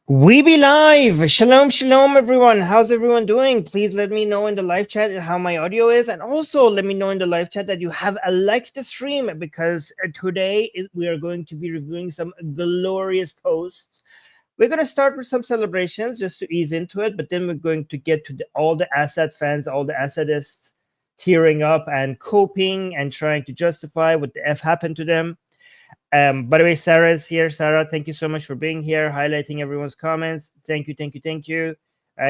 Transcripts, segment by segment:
We be live. Shalom, shalom, everyone. How's everyone doing? Please let me know in the live chat how my audio is, and also let me know in the live chat that you have liked the stream, because today we are going to be reviewing some glorious posts. We're going to start with some celebrations just to ease into it, but then we're going to get to all the Assad fans, all the Assadists tearing up and coping and trying to justify what the F happened to them. By the way, Sarah is here. Sarah, thank you so much for being here, highlighting everyone's comments. Thank you, thank you, thank you.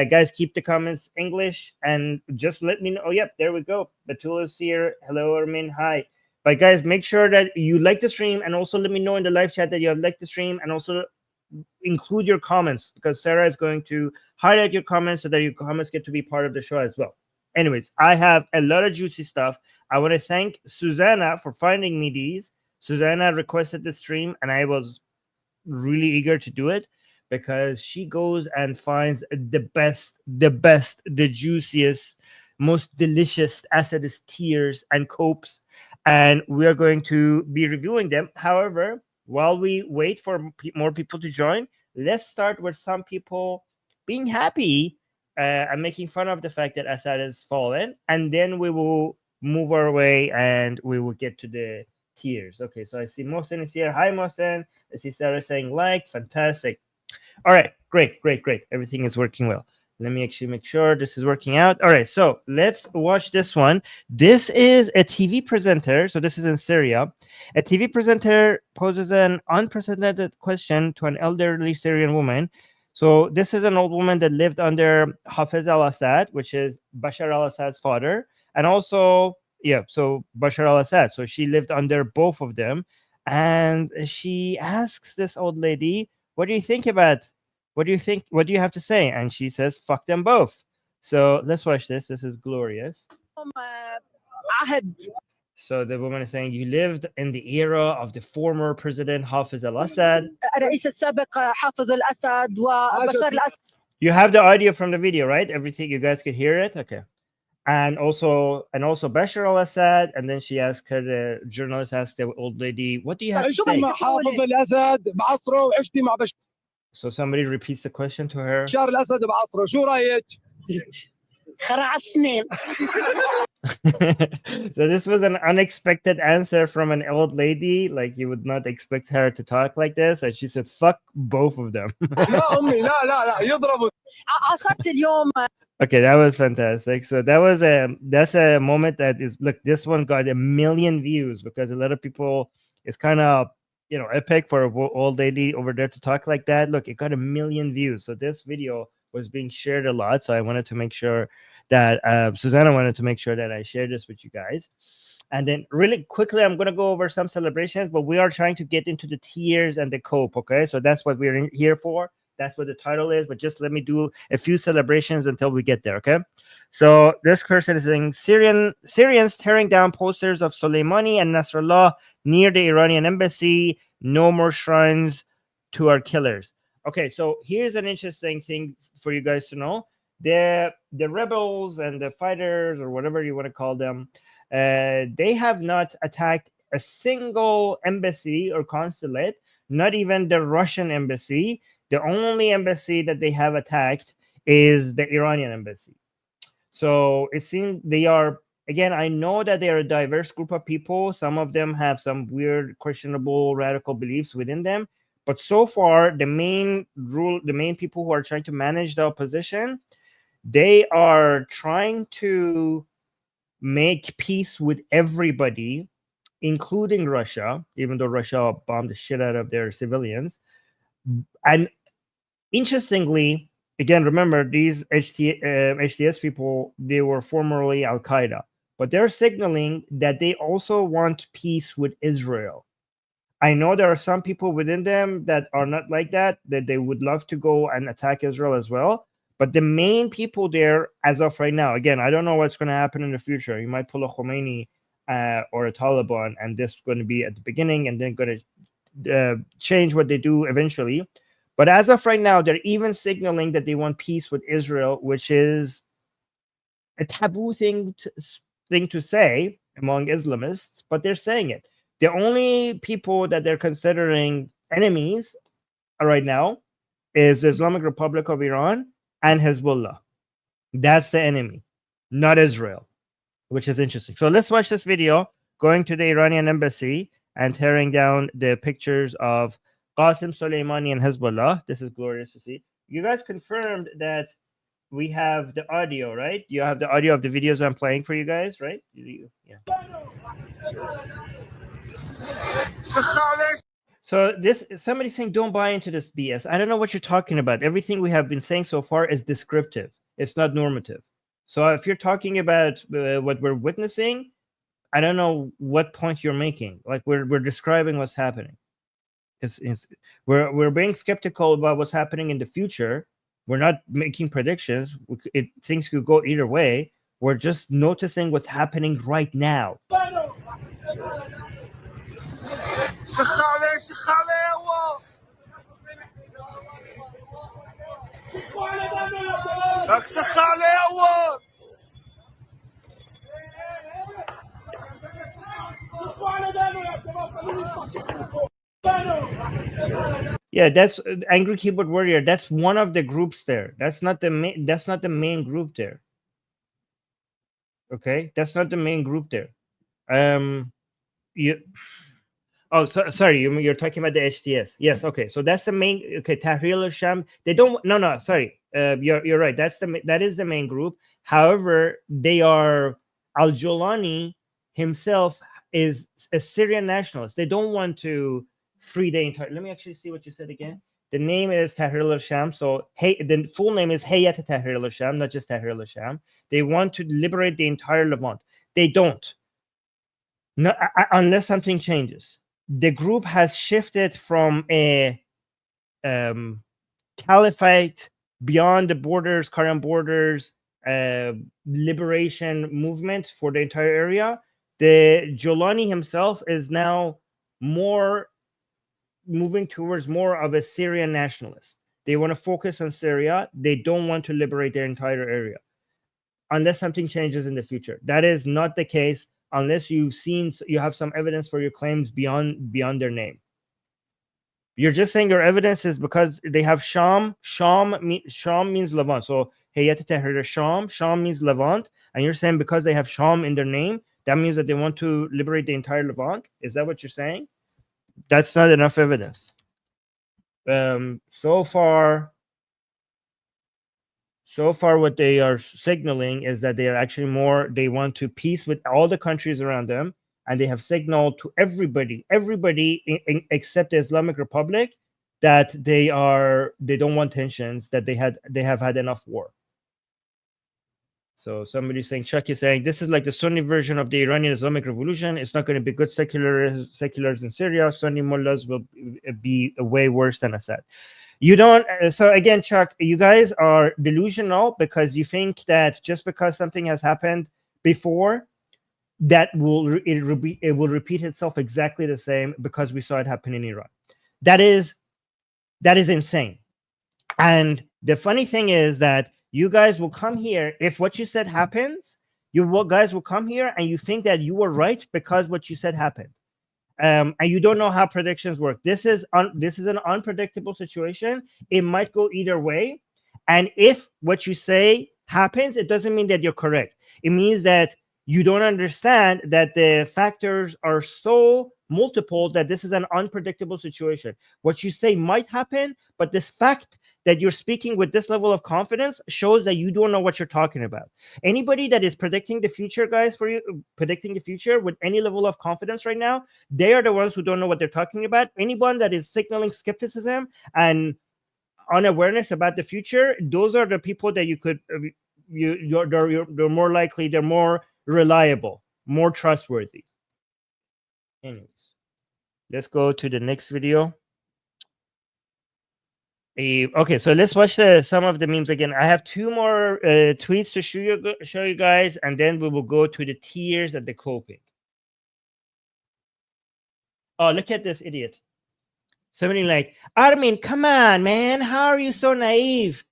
Guys, keep the comments English and just let me know. Oh, yep, there we go. Batul is here. Hello, Armin. Hi. But guys, make sure that you like the stream and also let me know in the live chat that you have liked the stream, and also include your comments, because Sarah is going to highlight your comments so that your comments get to be part of the show as well. Anyways, I have a lot of juicy stuff. I want to thank Susanna for finding me these. Susanna requested the stream, and I was really eager to do it because she goes and finds the best, the juiciest, most delicious Assadist tears and copes, and we are going to be reviewing them. However, while we wait for more people to join, let's start with some people being happy and making fun of the fact that Assad has fallen, and then we will move our way and we will get to the tears. Okay, so I see Mohsen is here. Hi, Mohsen. I see Sarah saying like. Fantastic. All right, great. Everything is working well. Let me actually make sure this is working out. All right, so let's watch this one. This is a TV presenter. So this is in Syria. A TV presenter poses an unprecedented question to an elderly Syrian woman. So this is an old woman that lived under Hafez al-Assad, which is Bashar al-Assad's father, and also so Bashar al-Assad. So she lived under both of them, and she asks this old lady, "What do you think about? What do you think? What do you have to say?" And she says, "Fuck them both." So let's watch this. This is glorious. So the woman is saying, "You lived in the era of the former president Hafez al-Assad." You have the audio from the video, right? Everything, you guys could hear it. Okay. And also Bashar al-Assad. And then she asked her, the journalist asked the old lady, "What do you have to say?" So somebody repeats the question to her. So this was an unexpected answer from an old lady. Like, you would not expect her to talk like this, and she said, "Fuck both of them." Okay, that was fantastic. So that's a moment that is, look, this one got 1 million views because a lot of people, it's kind of, epic for an old lady over there to talk like that. Look, it got 1 million views. So this video was being shared a lot. So I wanted to make sure that Susanna wanted to make sure that I share this with you guys. And then really quickly, I'm going to go over some celebrations, but we are trying to get into the tears and the cope. Okay, so that's what we're here for. That's what the title is, but just let me do a few celebrations until we get there, okay? So this person is saying, Syrians tearing down posters of Soleimani and Nasrallah near the Iranian embassy. No more shrines to our killers. Okay, so here's an interesting thing for you guys to know. The rebels and the fighters, or whatever you want to call them, they have not attacked a single embassy or consulate, not even the Russian embassy. The only embassy that they have attacked is the Iranian embassy. So it seems they are, again, I know that they are a diverse group of people. Some of them have some weird, questionable, radical beliefs within them. But so far, the main people who are trying to manage the opposition, they are trying to make peace with everybody, including Russia, even though Russia bombed the shit out of their civilians. And interestingly, again, remember, these HTS people, they were formerly Al-Qaeda, but they're signaling that they also want peace with Israel. I know there are some people within them that are not like that they would love to go and attack Israel as well. But the main people there, as of right now, again, I don't know what's going to happen in the future. You might pull a Khomeini or a Taliban, and this is going to be at the beginning, and then going to change what they do eventually. But as of right now, they're even signaling that they want peace with Israel, which is a taboo thing to say among Islamists, but they're saying it. The only people that they're considering enemies right now is the Islamic Republic of Iran and Hezbollah. That's the enemy, not Israel, which is interesting. So let's watch this video going to the Iranian embassy and tearing down the pictures of Qasem Soleimani and Hezbollah. This is glorious to see. You guys confirmed that we have the audio, right? You have the audio of the videos I'm playing for you guys, right? Yeah. So this, somebody's saying don't buy into this BS. I don't know what you're talking about. Everything we have been saying so far is descriptive. It's not normative. So if you're talking about what we're witnessing, I don't know what point you're making. Like we're describing what's happening. We're being skeptical about what's happening in the future. We're not making predictions. Things could go either way. We're just noticing what's happening right now. Yeah, that's Angry Keyboard Warrior. That's one of the groups there. That's not the main. That's not the main group there. Okay, that's not the main group there. You. Oh, sorry. You're talking about the HTS. Yes. Okay. So that's the main. Okay, Tahrir al-Sham. They don't. No. Sorry. You're right. That is the main group. However, they are al-Jolani himself is a Syrian nationalist. They don't want to free the entire. Let me actually see what you said again. The name is Tahrir al-Sham. So hey, the full name is Hayat Tahrir al-Sham, not just Tahrir al-Sham. They want to liberate the entire Levant. They don't. No, unless something changes. The group has shifted from a caliphate beyond the borders, current borders, liberation movement for the entire area. The Jolani himself is now more moving towards more of a Syrian nationalist. They want to focus on Syria. They don't want to liberate their entire area unless something changes in the future. That is not the case unless you have some evidence for your claims beyond their name. You're just saying your evidence is because they have Sham. Sham means Levant. So Hayat Tahrir Sham. Sham means Levant. And you're saying because they have Sham in their name, that means that they want to liberate the entire Levant? Is that what you're saying? That's not enough evidence. So far, what they are signaling is that they are actually they want to peace with all the countries around them, and they have signaled to everybody except the Islamic Republic that they don't want tensions, that they have had enough war. So somebody's saying, Chuck is saying, this is like the Sunni version of the Iranian Islamic Revolution. It's not going to be good seculars in Syria. Sunni mullahs will be way worse than Assad. You don't. So again, Chuck, you guys are delusional because you think that just because something has happened before, that it will repeat itself exactly the same because we saw it happen in Iran. That is insane. And the funny thing is that you guys will come here if what you said happens. You guys will come here and you think that you were right because what you said happened. And you don't know how predictions work. This is an unpredictable situation. It might go either way. And if what you say happens, it doesn't mean that you're correct. It means that you don't understand that the factors are so multiple that this is an unpredictable situation. What you say might happen, but this fact that you're speaking with this level of confidence shows that you don't know what you're talking about. Anybody that is predicting the future, guys, predicting the future with any level of confidence right now, they are the ones who don't know what they're talking about. Anyone that is signaling skepticism and unawareness about the future, those are the people that they're more likely, they're more reliable, more trustworthy. Anyways, let's go to the next video. Okay, so let's watch some of the memes again. I have two more tweets to show you guys, and then we will go to the tears and the coping. Oh, look at this idiot. Somebody like, Armin, come on, man. How are you so naive?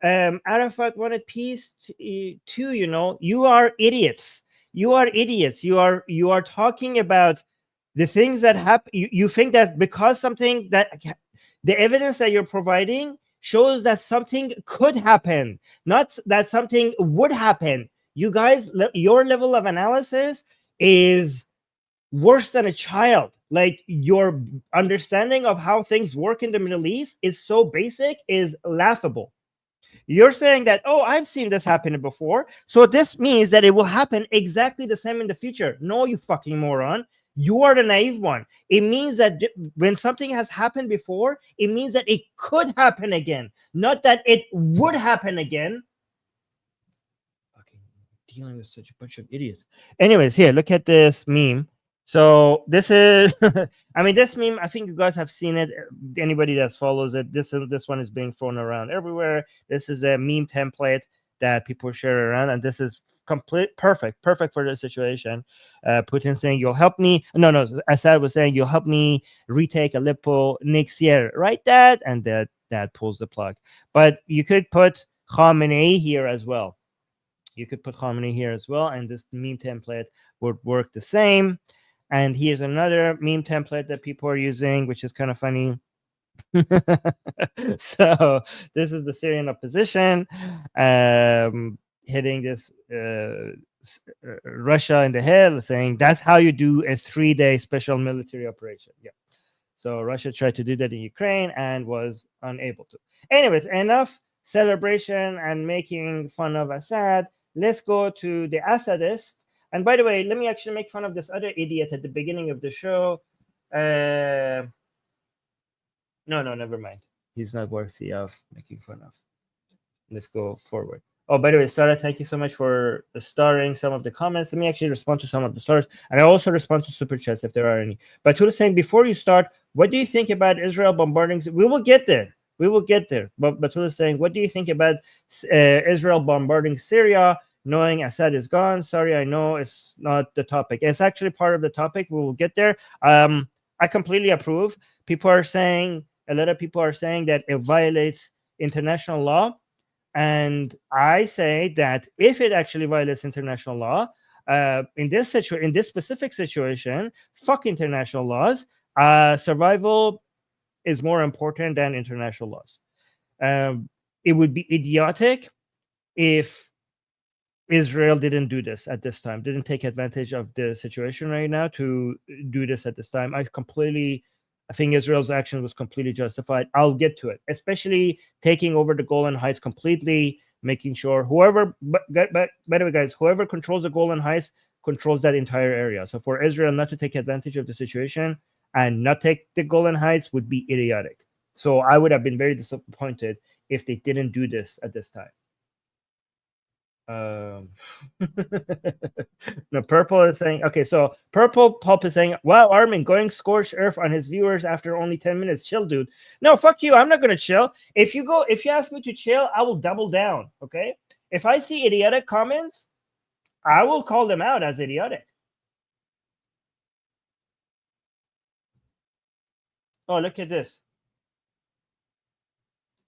Arafat wanted peace too, you know. You are idiots. You are idiots. You are talking about the things that happen. You think that because something that the evidence that you're providing shows that something could happen, not that something would happen. You guys, your level of analysis is worse than a child. Like, your understanding of how things work in the Middle East is so basic, is laughable. You're saying that, oh, I've seen this happen before, so this means that it will happen exactly the same in the future. No, you fucking moron. You are the naive one. It means that when something has happened before, it means that it could happen again, not that it would happen again. Fucking dealing with such a bunch of idiots. Anyways, here, look at this meme. So this is, I mean, this meme, I think you guys have seen it. Anybody that follows it, this one is being thrown around everywhere. This is a meme template that people share around, and this is perfect for the situation. Putin saying, "You'll help me." No, Assad was saying, "You'll help me retake Aleppo next year," right? That, and that pulls the plug. But you could put Khamenei here as well. You could put Khamenei here as well, and this meme template would work the same. And here's another meme template that people are using, which is kind of funny. So this is the Syrian opposition hitting this Russia in the head, saying that's how you do a 3-day special military operation. Yeah. So Russia tried to do that in Ukraine and was unable to. Anyways, enough celebration and making fun of Assad. Let's go to the Assadist. And by the way, let me actually make fun of this other idiot at the beginning of the show. No, never mind. He's not worthy of making fun of. Let's go forward. Oh, by the way, Sarah, thank you so much for starring some of the comments. Let me actually respond to some of the stars. And I also respond to super chats if there are any. But Batul is saying, before you start, what do you think about Israel bombarding? We will get there. We will get there. But Batul is saying, what do you think about Israel bombarding Syria, knowing Assad is gone? Sorry, I know it's not the topic. It's actually part of the topic. We will get there. I completely approve. People are saying, a lot of people are saying that it violates international law. And I say that if it actually violates international law, in this specific situation, fuck international laws. Survival is more important than international laws. It would be idiotic if Israel didn't do this at this time, didn't take advantage of the situation right now to do this at this time. I think Israel's action was completely justified. I'll get to it, especially taking over the Golan Heights completely, making sure by the way, guys, whoever controls the Golan Heights controls that entire area. So for Israel not to take advantage of the situation and not take the Golan Heights would be idiotic. So I would have been very disappointed if they didn't do this at this time. No, Purple is saying, okay, so Purple Pulp is saying, wow, Armin going scorched earth on his viewers after only 10 minutes. Chill, dude. No, fuck you. I'm not gonna chill. If you ask me to chill, I will double down. Okay. If I see idiotic comments, I will call them out as idiotic. Oh, look at this.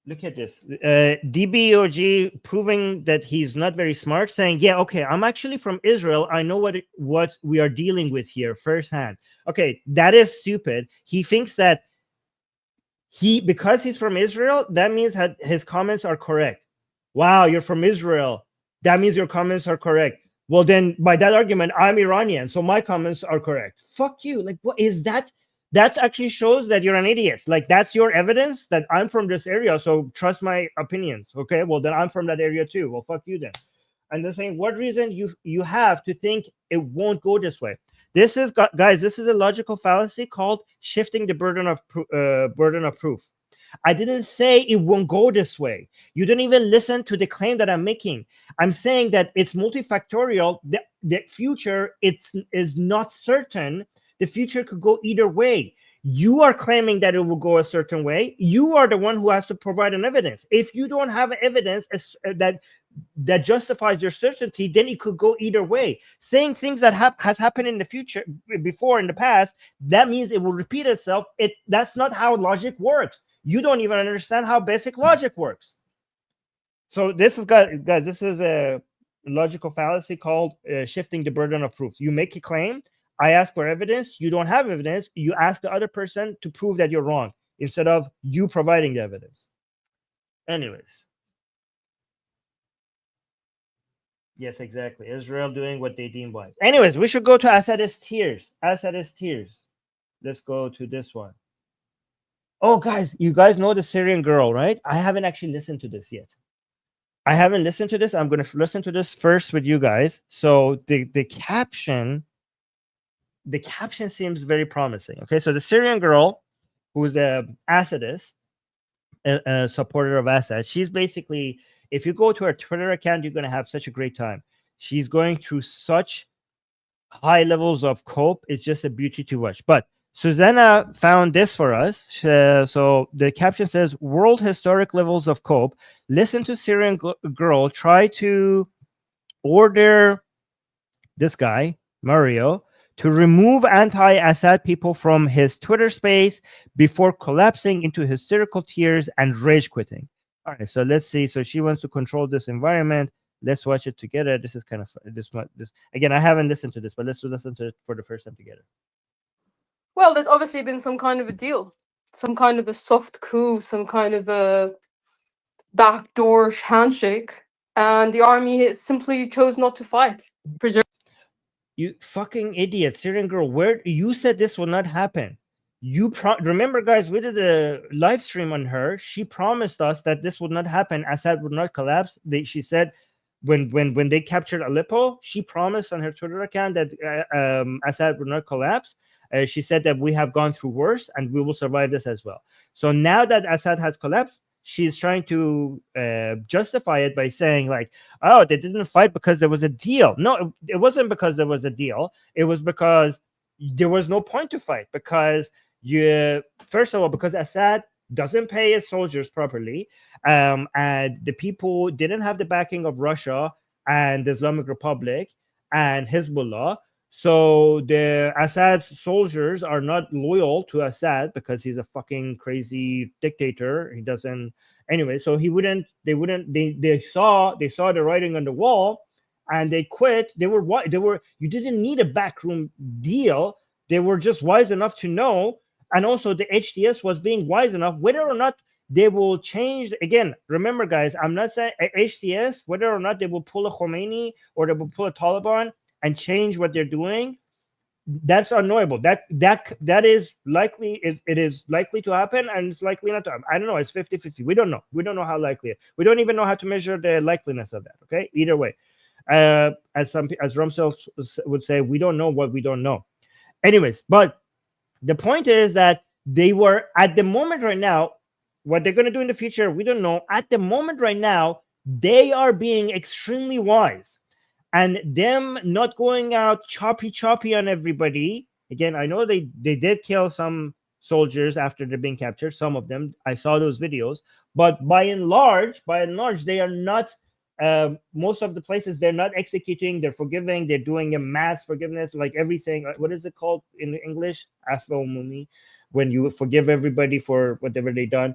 Look at this. DBOG proving that he's not very smart, saying, yeah, okay, I'm actually from Israel. I know what we are dealing with here firsthand. Okay, that is stupid. He thinks that because he's from Israel, that means that his comments are correct. Wow, you're from Israel. That means your comments are correct. Well, then by that argument, I'm Iranian, so my comments are correct. Fuck you. Like, what is that? That actually shows that you're an idiot. Like, that's your evidence that I'm from this area, so trust my opinions. Okay, well, then I'm from that area too. Well, fuck you then. And they're saying, what reason you have to think it won't go this way? This is, guys, this is a logical fallacy called shifting the burden of proof. I didn't say it won't go this way. You don't even listen to the claim that I'm making. I'm saying that it's multifactorial. The future is not certain. The future could go either way. You are claiming that it will go a certain way. You are the one who has to provide an evidence. If you don't have evidence that justifies your certainty, then it could go either way. Saying things that has happened in the future, before in the past, that means it will repeat itself. That's not how logic works. You don't even understand how basic logic works. So this is, guys, this is a logical fallacy called shifting the burden of proof. You make a claim. I ask for evidence. You don't have evidence. You ask the other person to prove that you're wrong instead of you providing the evidence. Anyways. Yes, exactly. Israel doing what they deem wise. Anyways, we should go to Assadist tears. Assadist tears. Let's go to this one. Oh, guys, you guys know the Syrian girl, right? I haven't actually listened to this yet. I haven't listened to this. I'm going to listen to this first with you guys. So the caption seems very promising. Okay, so the Syrian girl, who's a Assadist, a supporter of Assad, she's basically, if you go to her Twitter account, you're going to have such a great time. She's going through such high levels of cope. It's just a beauty to watch. But Susanna found this for us. So the caption says, world historic levels of cope. Listen to Syrian girl try to order this guy, Mario, to remove anti-Assad people from his Twitter space before collapsing into hysterical tears and rage quitting. All right, so let's see. So she wants to control this environment. Let's watch it together. This is kind of this again. I haven't listened to this, but let's listen to it for the first time together. Well, there's obviously been some kind of a deal, some kind of a soft coup, some kind of a backdoor handshake, and the army simply chose not to fight. You fucking idiot, Syrian girl! Where you said this will not happen? You remember, guys? We did a live stream on her. She promised us that this would not happen. Assad would not collapse. She said when they captured Aleppo, she promised on her Twitter account that Assad would not collapse. She said that we have gone through worse and we will survive this as well. So now that Assad has collapsed, she's trying to justify it by saying like, oh, they didn't fight because there was a deal. No, it wasn't because there was a deal. It was because there was no point to fight, because first of all, because Assad doesn't pay his soldiers properly, and the people didn't have the backing of Russia and the Islamic Republic and Hezbollah. So the Assad's soldiers are not loyal to Assad because he's a fucking crazy dictator. He doesn't anyway. So they saw the writing on the wall and they quit. You didn't need a backroom deal. They were just wise enough to know. And also the HTS was being wise enough, whether or not they will change. Again, remember, guys, I'm not saying HTS, whether or not they will pull a Khomeini or they will pull a Taliban and change what they're doing, that's unknowable. That is likely. It is likely to happen, and it's likely not to happen. I don't know. It's 50-50. We don't know. We don't know how likely. We don't even know how to measure the likeliness of that. Okay. Either way, as Rumsfeld would say, we don't know what we don't know. Anyways, but the point is that they were at the moment right now. What they're going to do in the future, we don't know. At the moment right now, they are being extremely wise. And them not going out choppy on everybody. Again, I know they did kill some soldiers after they're being captured. Some of them, I saw those videos. But by and large, they are not. Most of the places they're not executing. They're forgiving. They're doing a mass forgiveness, like everything. What is it called in English? Afomumi, when you forgive everybody for whatever they done.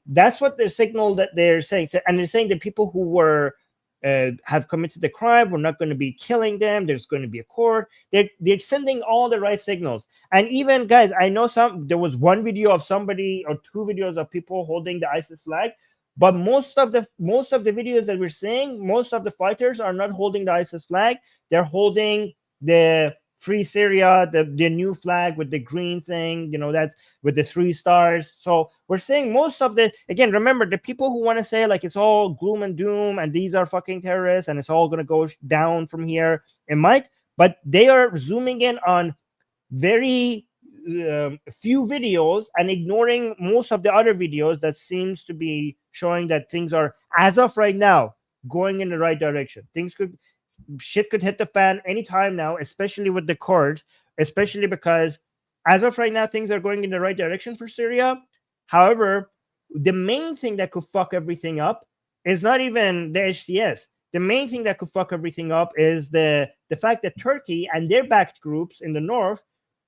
That's what the signal that they're saying. And they're saying that people who were have committed the crime, we're not going to be killing them. There's going to be a court. They're sending all the right signals. And even, guys, I know there was one video of somebody or two videos of people holding the ISIS flag, but most of the videos that we're seeing, most of the fighters are not holding the ISIS flag. They're holding the Free Syria, the new flag with the green thing, that's with the 3 stars. So we're seeing most of again, remember, the people who want to say like it's all gloom and doom and these are fucking terrorists and it's all going to go down from here, it might, but they are zooming in on very few videos and ignoring most of the other videos that seems to be showing that things are, as of right now, going in the right direction. Shit could hit the fan anytime now, especially with the Kurds, especially because as of right now, things are going in the right direction for Syria. However, the main thing that could fuck everything up is not even the HTS. The main thing that could fuck everything up is the fact that Turkey and their backed groups in the north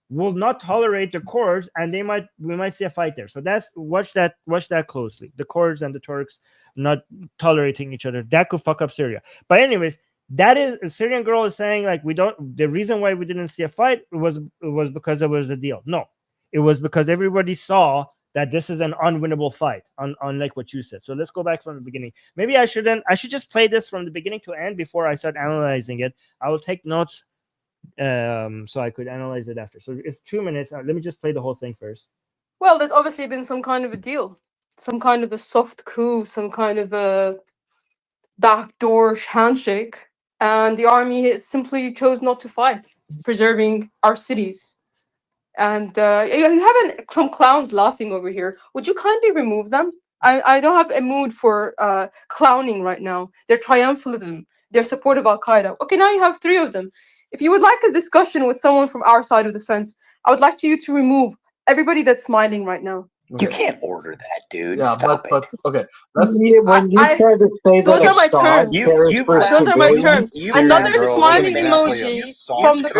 will not tolerate the Kurds, and we might see a fight there. So watch that closely. The Kurds and the Turks not tolerating each other. That could fuck up Syria. But anyways, that is, a Syrian girl is saying like the reason why we didn't see a fight was because there was a deal. No, it was because everybody saw that this is an unwinnable fight, unlike what you said. So let's go back from the beginning. Maybe I should just play this from the beginning to end before I start analyzing it. I will take notes so I could analyze it after. So it's 2 minutes. Let me just play the whole thing first. Well, there's obviously been some kind of a deal, some kind of a soft coup, some kind of a backdoor handshake, and the army simply chose not to fight, preserving our cities. And you have some clowns laughing over here. Would you kindly remove them? I don't have a mood for clowning right now. They're triumphalism. They're support of Al-Qaeda. Okay, now you have 3 of them. If you would like a discussion with someone from our side of the fence, I would like you to remove everybody that's smiling right now. You can't order that, dude. Yeah, Stop but okay. When you try to say that those are my terms. Those are my terms. Another smiling emoji from the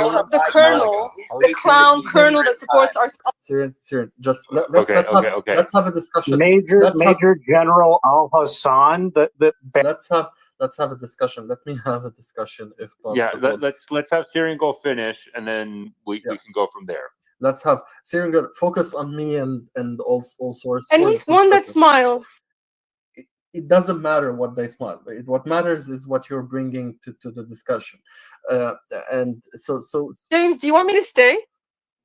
colonel, the clown colonel that supports our. Syrian, just let's have a discussion. Major General Al Hassan. Let's have a discussion. Let me have a discussion if possible. Yeah, let's have Syrian go finish, and then we can go from there. Let's have Syrian focus on me and all sources. And he's one that smiles. It doesn't matter what they smile. What matters is what you're bringing to the discussion. And so James, do you want me to stay?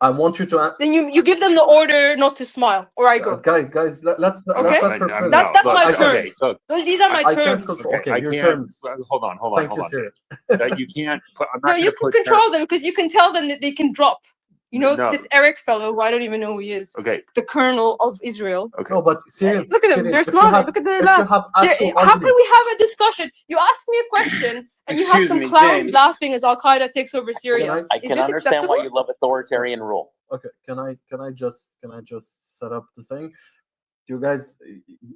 I want you to. Then you give them the order not to smile, or I go. Guys, let's let her finish. That's my terms. Okay, These are my terms. Okay, your terms. Hold on. Thank you, Syrian. You can't. No, you can control them because you can tell them that they can drop. You know, this Eric fellow, who I don't even know who he is. Okay. The colonel of Israel. Okay. No, but Syrian, look at them. They're smiling. Look at their laughs. How can we have a discussion? You ask me a question, and you have some clowns laughing as Al-Qaeda takes over Syria. I can understand why you love authoritarian rule. Okay, can I just set up the thing? You guys,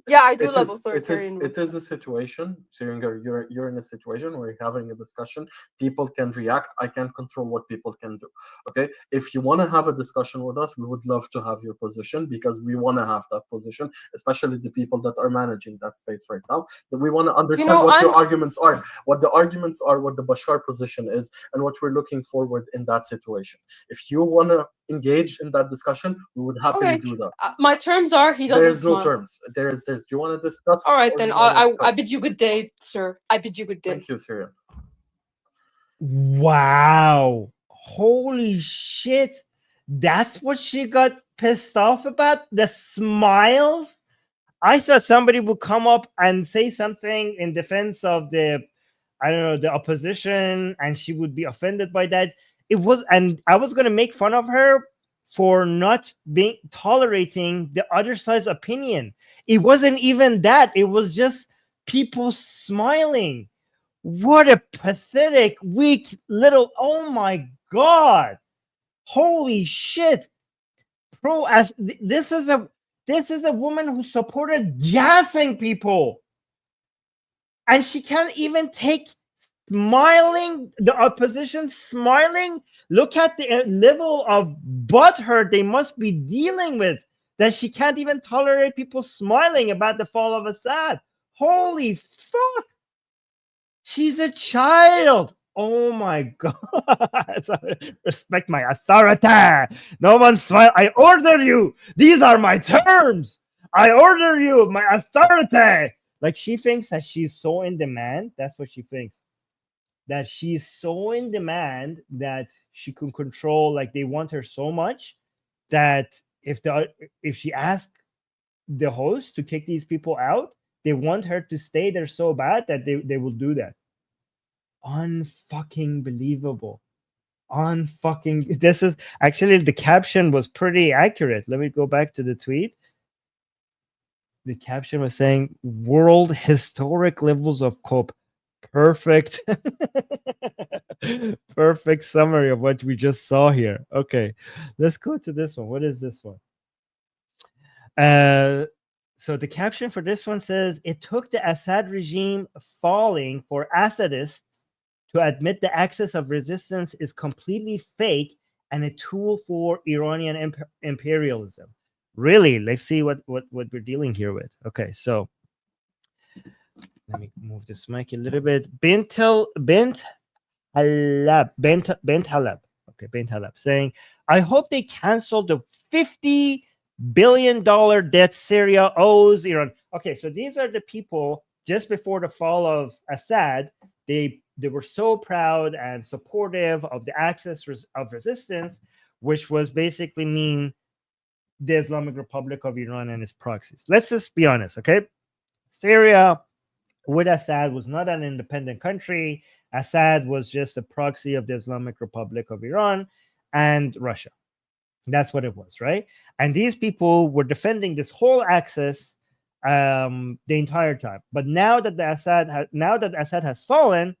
yeah, I do love authoritarian. It is a situation, Syrian, you're in a situation where you're having a discussion. People can react. I can't control what people can do. Okay, if you want to have a discussion with us, we would love to have your position because we want to have that position, especially the people that are managing that space right now. That we want to understand what your arguments are, what the arguments are, what the Bashar position is, and what we're looking forward in that situation. If you want to engage in that discussion, we would happily do that. My terms are he doesn't. There's no terms. There's. Do you want to discuss? All right, then I bid you good day, sir. I bid you good day. Thank you, Syria. Wow! Holy shit! That's what she got pissed off about. The smiles. I thought somebody would come up and say something in defense of the opposition, and she would be offended by that. And I was going to make fun of her for not tolerating the other side's opinion. It wasn't even that. It was just people smiling. What a pathetic, weak little, oh my God. Holy shit. This is a woman who supported gassing people. And she can't even take smiling, the opposition smiling. Look at the level of butthurt they must be dealing with, that she can't even tolerate people smiling about the fall of Assad. Holy fuck. She's a child. Oh my God. Respect my authority. No one smile. I order you. These are my terms. I order you, my authority. Like, she thinks that she's so in demand. That's what she thinks. That she's so in demand that she can control, like, they want her so much that if she asks the host to kick these people out, they want her to stay there so bad that they will do that. Unfucking believable. This is actually, the caption was pretty accurate. Let me go back to the tweet. The caption was saying, world historic levels of cope. Perfect. Perfect summary of what we just saw here. Okay, let's go to this one. What is this one? So the caption for this one says, it took the Assad regime falling for Assadists to admit the axis of resistance is completely fake and a tool for Iranian imperialism. Really? Let's see what we're dealing here with. Okay, so let me move this mic a little bit. Bint Halab saying, I hope they cancel the $50 billion debt Syria owes Iran. Okay, so these are the people just before the fall of Assad. They were so proud and supportive of the axis of resistance, which was basically mean the Islamic Republic of Iran and its proxies. Let's just be honest, okay? Syria with Assad was not an independent country. Assad was just a proxy of the Islamic Republic of Iran and Russia. That's what it was, right? And these people were defending this whole axis the entire time. But now that Assad has fallen,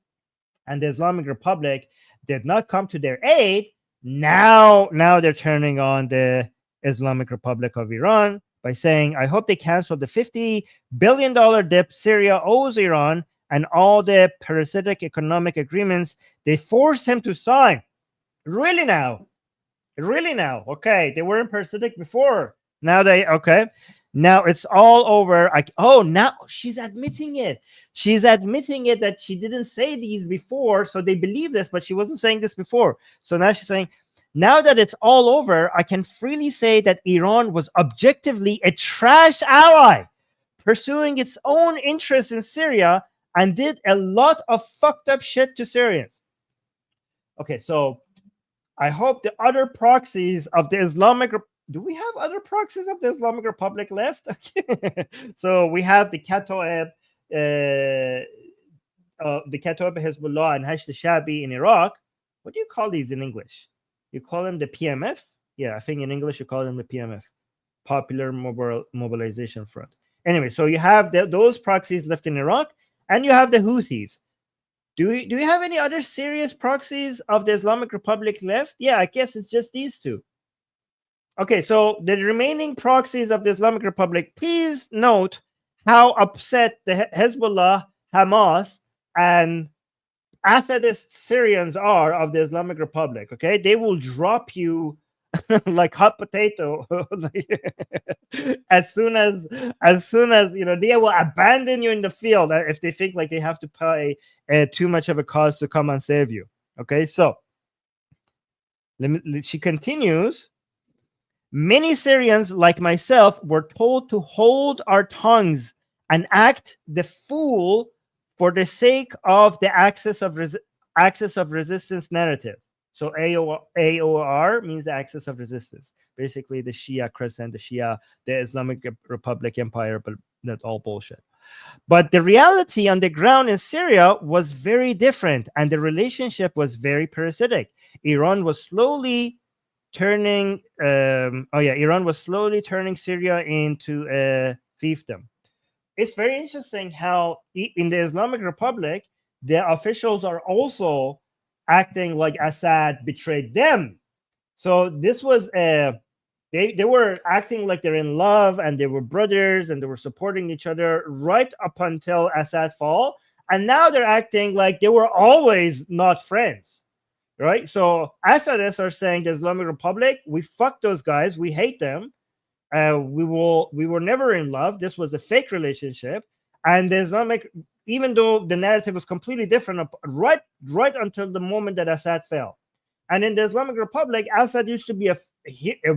and the Islamic Republic did not come to their aid, now they're turning on the Islamic Republic of Iran by saying, I hope they cancel the $50 billion debt Syria owes Iran and all the parasitic economic agreements they forced him to sign. Really now? Okay, they weren't parasitic before. Now now it's all over. Now she's admitting it. She's admitting it that she didn't say these before, so they believe this, but she wasn't saying this before. So now she's saying, now that it's all over, I can freely say that Iran was objectively a trash ally, pursuing its own interests in Syria and did a lot of fucked up shit to Syrians. Okay, so I hope the other proxies of the Islamic... Do we have other proxies of the Islamic Republic left? Okay. So we have the Kataib Hezbollah and Hashd al-Shabi in Iraq. What do you call these in English? You call them the PMF? Yeah, I think in English you call them the PMF, Popular Mobilization Front. Anyway, so you have those proxies left in Iraq, and you have the Houthis. Do we have any other serious proxies of the Islamic Republic left? Yeah, I guess it's just these two. Okay, so the remaining proxies of the Islamic Republic, please note how upset the Hezbollah, Hamas, and Assadist Syrians are of the Islamic Republic. Okay, they will drop you like hot potato as soon as they will abandon you in the field if they think like they have to pay too much of a cost to come and save you. Okay, so she continues. Many Syrians, like myself, were told to hold our tongues and act the fool for the sake of the axis of resistance narrative. So AOR means the axis of resistance. Basically, the Shia crescent, the Islamic Republic empire, but that's all bullshit. But the reality on the ground in Syria was very different, and the relationship was very parasitic. Iran was slowly turning Syria into a fiefdom. It's very interesting how in the Islamic Republic, the officials are also acting like Assad betrayed them. So this was they were acting like they're in love and they were brothers and they were supporting each other right up until Assad fall. And now they're acting like they were always not friends. Right, so Assadists are saying the Islamic Republic, we fuck those guys, we hate them, we were never in love. This was a fake relationship, and the Islamic, even though the narrative was completely different, right until the moment that Assad fell. And in the Islamic Republic, Assad used to be a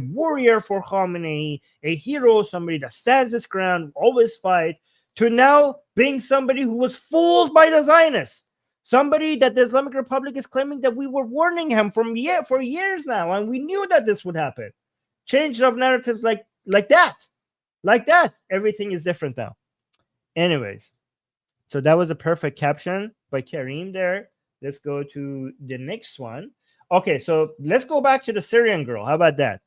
warrior for Khamenei, a hero, somebody that stands his ground, always fight, to now being somebody who was fooled by the Zionists. Somebody that the Islamic Republic is claiming that we were warning him for years now, and we knew that this would happen. Change of narratives like that. Everything is different now. Anyways, so that was a perfect caption by Karim there. Let's go to the next one. Okay, so let's go back to the Syrian girl. How about that?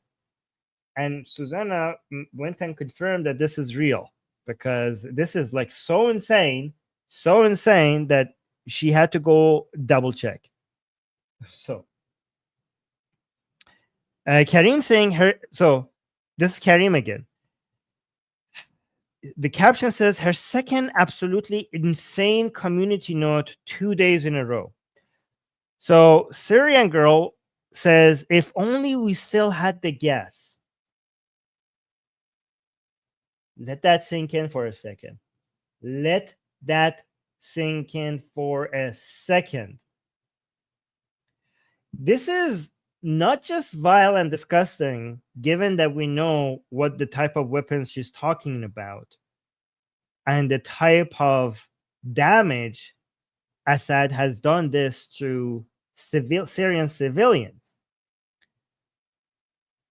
And Susanna went and confirmed that this is real, because this is like so insane that she had to go double check. So Karim saying her, so this is Karim again. The caption says her second absolutely insane community note 2 days in a row. So Syrian girl says, if only we still had the gas. Let that sink in for a second. Let that sink in for a second. This is not just vile and disgusting, given that we know what the type of weapons she's talking about and the type of damage Assad has done this to Syrian civilians.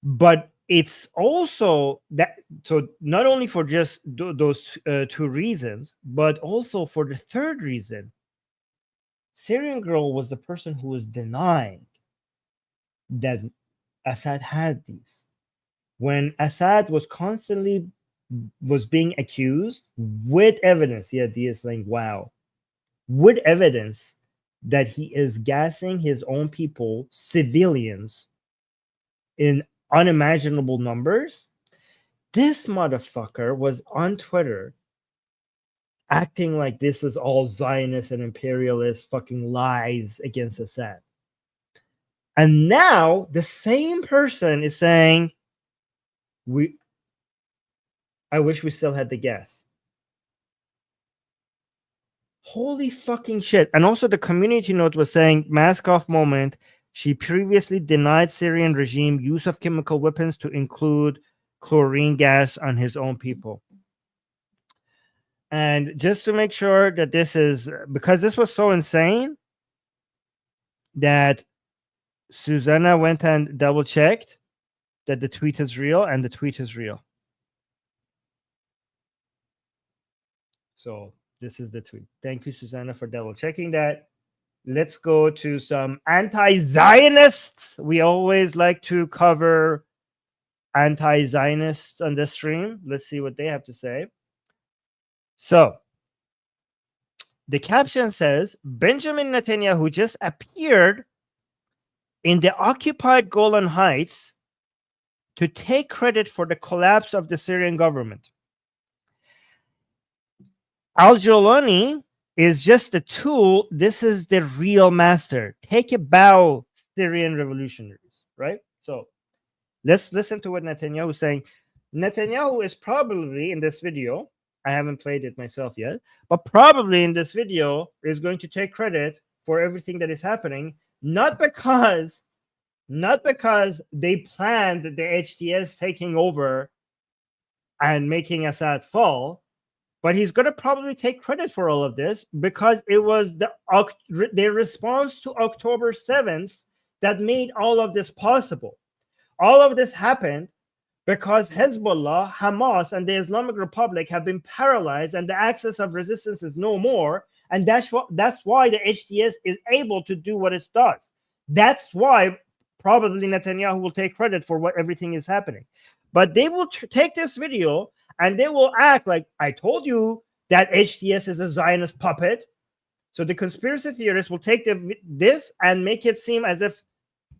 But it's also that, so not only for just those two reasons, but also for the third reason. Syrian girl was the person who was denying that Assad had these. When Assad was constantly being accused with evidence, yeah, Dia is saying, wow, with evidence that he is gassing his own people, civilians, in unimaginable numbers. This motherfucker was on Twitter acting like this is all Zionist and imperialist fucking lies against Assad. And now the same person is saying, I wish we still had the gas. Holy fucking shit. And also the community note was saying, mask off moment. She previously denied Syrian regime use of chemical weapons to include chlorine gas on his own people. And just to make sure that this is, because this was so insane that Susanna went and double checked that the tweet is real, and the tweet is real. So this is the tweet. Thank you, Susanna, for double checking that. Let's go to some anti-Zionists. We always like to cover anti-Zionists on this stream. Let's see what they have to say. So the caption says, Benjamin Netanyahu just appeared in the occupied Golan Heights to take credit for the collapse of the Syrian government. Al-Jolani is just a tool. This is the real master. Take a bow, Syrian revolutionaries, right? So let's listen to what Netanyahu is saying. Netanyahu is probably in this video, I haven't played it myself yet, but probably in this video is going to take credit for everything that is happening, not because they planned the HTS taking over and making Assad fall, but he's going to probably take credit for all of this because it was the response to October 7th that made all of this possible. All of this happened because Hezbollah, Hamas, and the Islamic Republic have been paralyzed and the axis of resistance is no more. And that's why the HTS is able to do what it does. That's why probably Netanyahu will take credit for what everything is happening. But they will take this video and they will act like, I told you that HTS is a Zionist puppet. So the conspiracy theorists will take this and make it seem as if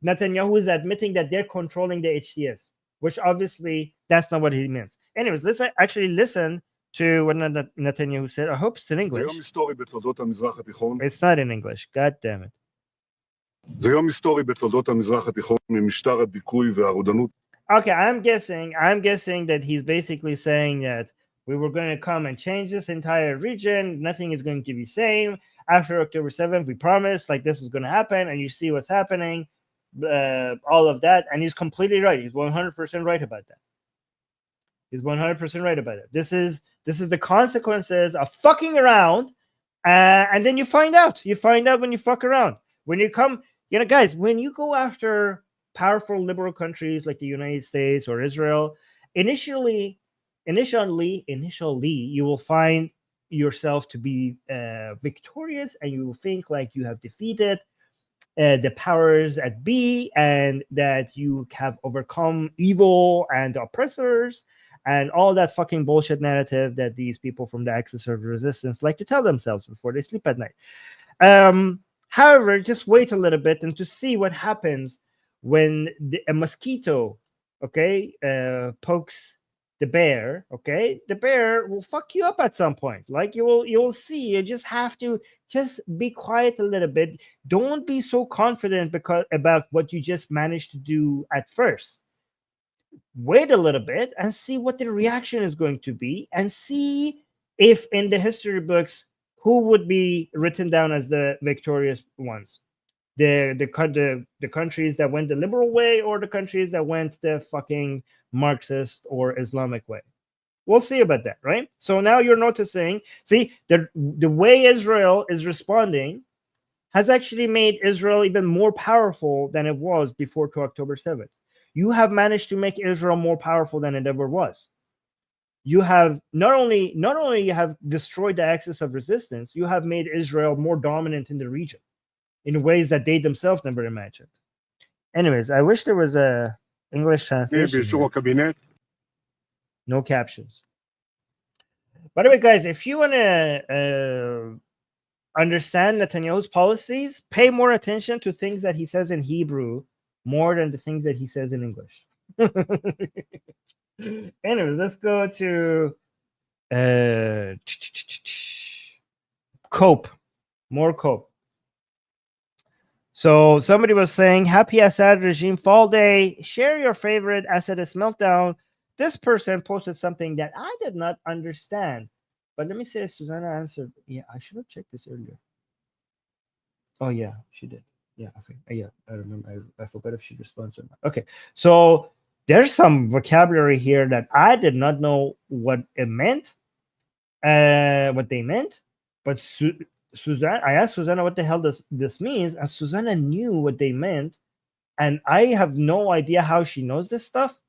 Netanyahu is admitting that they're controlling the HTS, which obviously that's not what he means. Anyways, let's actually listen to what Netanyahu said. I hope it's in English. It's not in English. God damn it. Okay, I'm guessing that he's basically saying that we were going to come and change this entire region. Nothing is going to be the same. After October 7th, we promised like this is going to happen, and you see what's happening. All of that, and he's completely right. He's 100% right about that. He's 100% right about it. This is the consequences of fucking around, and then you find out. You find out when you fuck around. When you come, guys, when you go after powerful liberal countries like the United States or Israel, initially, you will find yourself to be victorious, and you will think like you have defeated the powers at be, and that you have overcome evil and oppressors and all that fucking bullshit narrative that these people from the axis of resistance like to tell themselves before they sleep at night. However, just wait a little bit and to see what happens when a mosquito, pokes the bear. The bear will fuck you up at some point. Like you will see. You just have to just be quiet a little bit. Don't be so confident about what you just managed to do at first. Wait a little bit and see what the reaction is going to be, and see if in the history books who would be written down as the victorious ones. the countries that went the liberal way or the countries that went the fucking Marxist or Islamic way. We'll see about that, right? So now you're noticing, see, the way Israel is responding has actually made Israel even more powerful than it was before to October 7th. You have managed to make Israel more powerful than it ever was. You have not only you have destroyed the axis of resistance, you have made Israel more dominant in the region in ways that they themselves never imagined. Anyways, I wish there was a English translation here. No captions. By the way, guys, if you want to understand Netanyahu's policies, pay more attention to things that he says in Hebrew more than the things that he says in English. Anyways, let's go to cope. More cope. So somebody was saying, happy Assad regime fall day. Share your favorite Assadist meltdown. This person posted something that I did not understand. But let me say if Susanna answered. Yeah, I should have checked this earlier. Oh, yeah, she did. Yeah, I remember. I forgot if she responded or not. Okay, so there's some vocabulary here that I did not know what it meant, what they meant. But Susanna, I asked Susanna what the hell this means, and Susanna knew what they meant. And I have no idea how she knows this stuff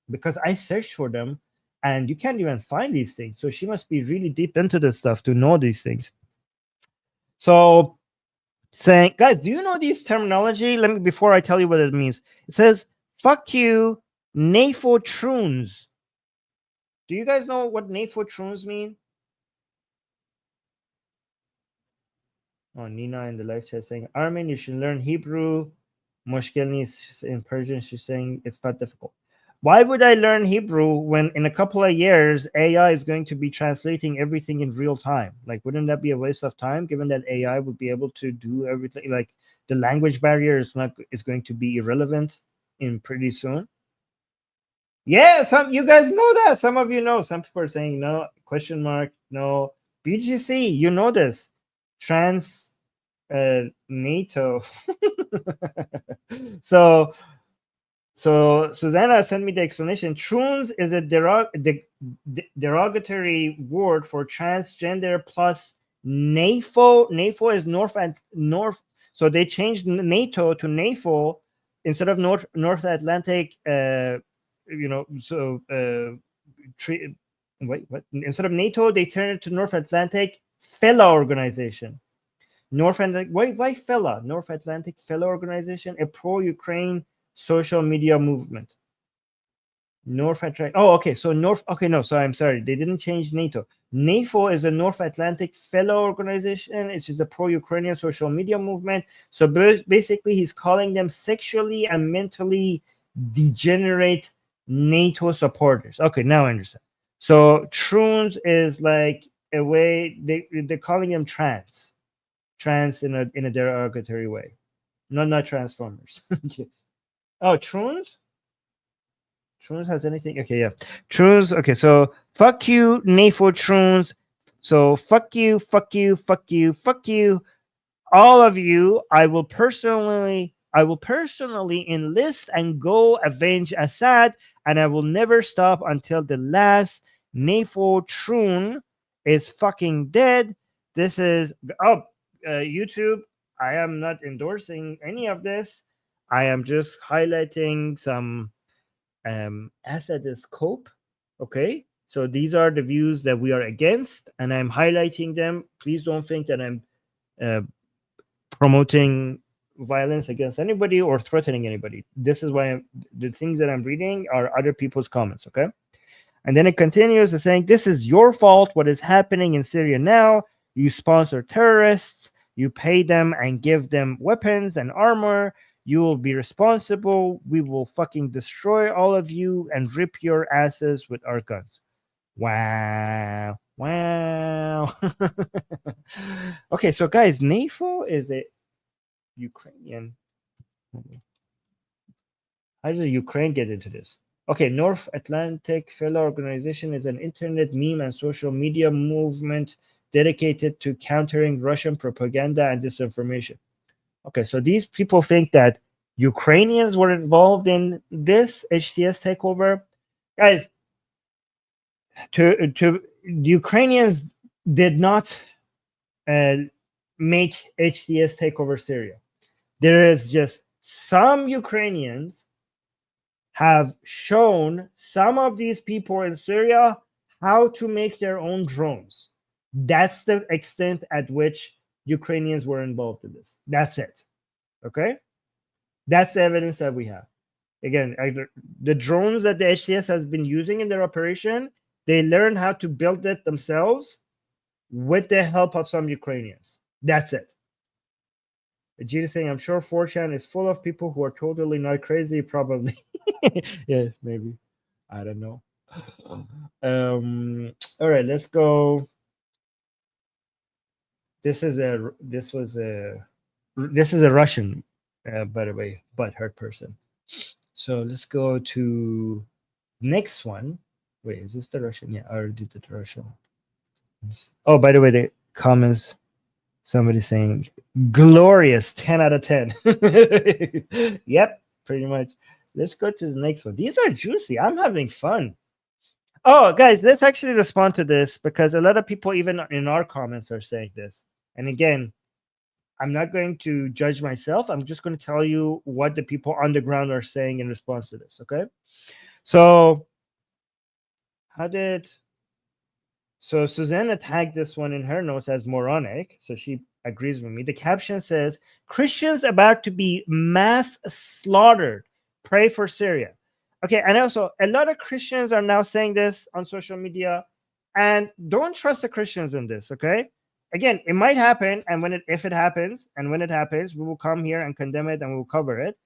because I searched for them and you can't even find these things. So she must be really deep into this stuff to know these things. So saying, guys, do you know these terminology? Let me, before I tell you what it means. It says, fuck you, NAFO troons. Do you guys know what NAFO troons mean? Oh, Nina in the live chat saying, Armin, you should learn Hebrew. Moshkelni is in Persian. She's saying it's not difficult. Why would I learn Hebrew when in a couple of years AI is going to be translating everything in real time? Like, wouldn't that be a waste of time given that AI would be able to do everything? Like, the language barrier is going to be irrelevant in pretty soon. Yeah, some you guys know that. Some of you know. Some people are saying no, question mark, no. BGC, you know this. Trans NATO. So Susanna sent me the explanation. Troons is a derogatory word for transgender plus NAFO. NAFO is North. So they changed NATO to NAFO instead of North Atlantic. Wait, what? Instead of NATO, they turned it to North Atlantic Fellow Organization. North Atlantic. Why Fellow? North Atlantic Fellow Organization, a pro-Ukraine social media movement. North Atlantic. Oh, okay. So North. Okay, no. So I'm sorry. They didn't change NATO. NAFO is a North Atlantic Fellow Organization. It is a pro-Ukrainian social media movement. So basically, he's calling them sexually and mentally degenerate NATO supporters. Okay, now I understand. So troons is like a way they're calling them trans in a derogatory way. Not transformers. Oh, troons? Troons has anything? Okay, yeah. Troons. Okay, so fuck you, NAFO troons. So fuck you, fuck you, fuck you, fuck you. All of you, I will personally enlist and go avenge Assad, and I will never stop until the last NAFO troon is fucking dead. This is YouTube. I am not endorsing any of this. I am just highlighting some Assadist cope. Okay, so these are the views that we are against, and I'm highlighting them. Please don't think that I'm promoting violence against anybody or threatening anybody. This is why the things that I'm reading are other people's comments. Okay, and then it continues to saying, this is your fault. What is happening in Syria now? You sponsor terrorists. You pay them and give them weapons and armor. You will be responsible. We will fucking destroy all of you and rip your asses with our guns. Wow. Okay, so guys, NAFO is a Ukrainian. How did Ukraine get into this? Okay, North Atlantic Fellow Organization is an internet meme and social media movement dedicated to countering Russian propaganda and disinformation. Okay, so these people think that Ukrainians were involved in this HTS takeover. Guys, the Ukrainians did not make HTS take over Syria. There is just some Ukrainians have shown some of these people in Syria how to make their own drones. That's the extent at which Ukrainians were involved in this. That's it. Okay? That's the evidence that we have. Again, the drones that the HTS has been using in their operation, they learned how to build it themselves with the help of some Ukrainians. That's it. Ajit is saying, I'm sure 4chan is full of people who are totally not crazy, probably. Yeah, maybe. I don't know. All right, let's go. This is a Russian, by the way, butthurt person. So let's go to next one. Wait, is this the Russian? Yeah, I already did the Russian. Oh, by the way, the comments, somebody saying glorious 10 out of 10. Yep, pretty much. Let's go to the next one. These are juicy. I'm having fun. Oh, guys, let's actually respond to this because a lot of people, even in our comments, are saying this. And again, I'm not going to judge myself. I'm just going to tell you what the people on the ground are saying in response to this. Okay. So so Susanna tagged this one in her notes as moronic. So she agrees with me. The caption says, Christians about to be mass slaughtered. Pray for Syria. Okay. And also a lot of Christians are now saying this on social media, and don't trust the Christians in this. Okay. Again, it might happen, and if it happens, we will come here and condemn it and we'll cover it.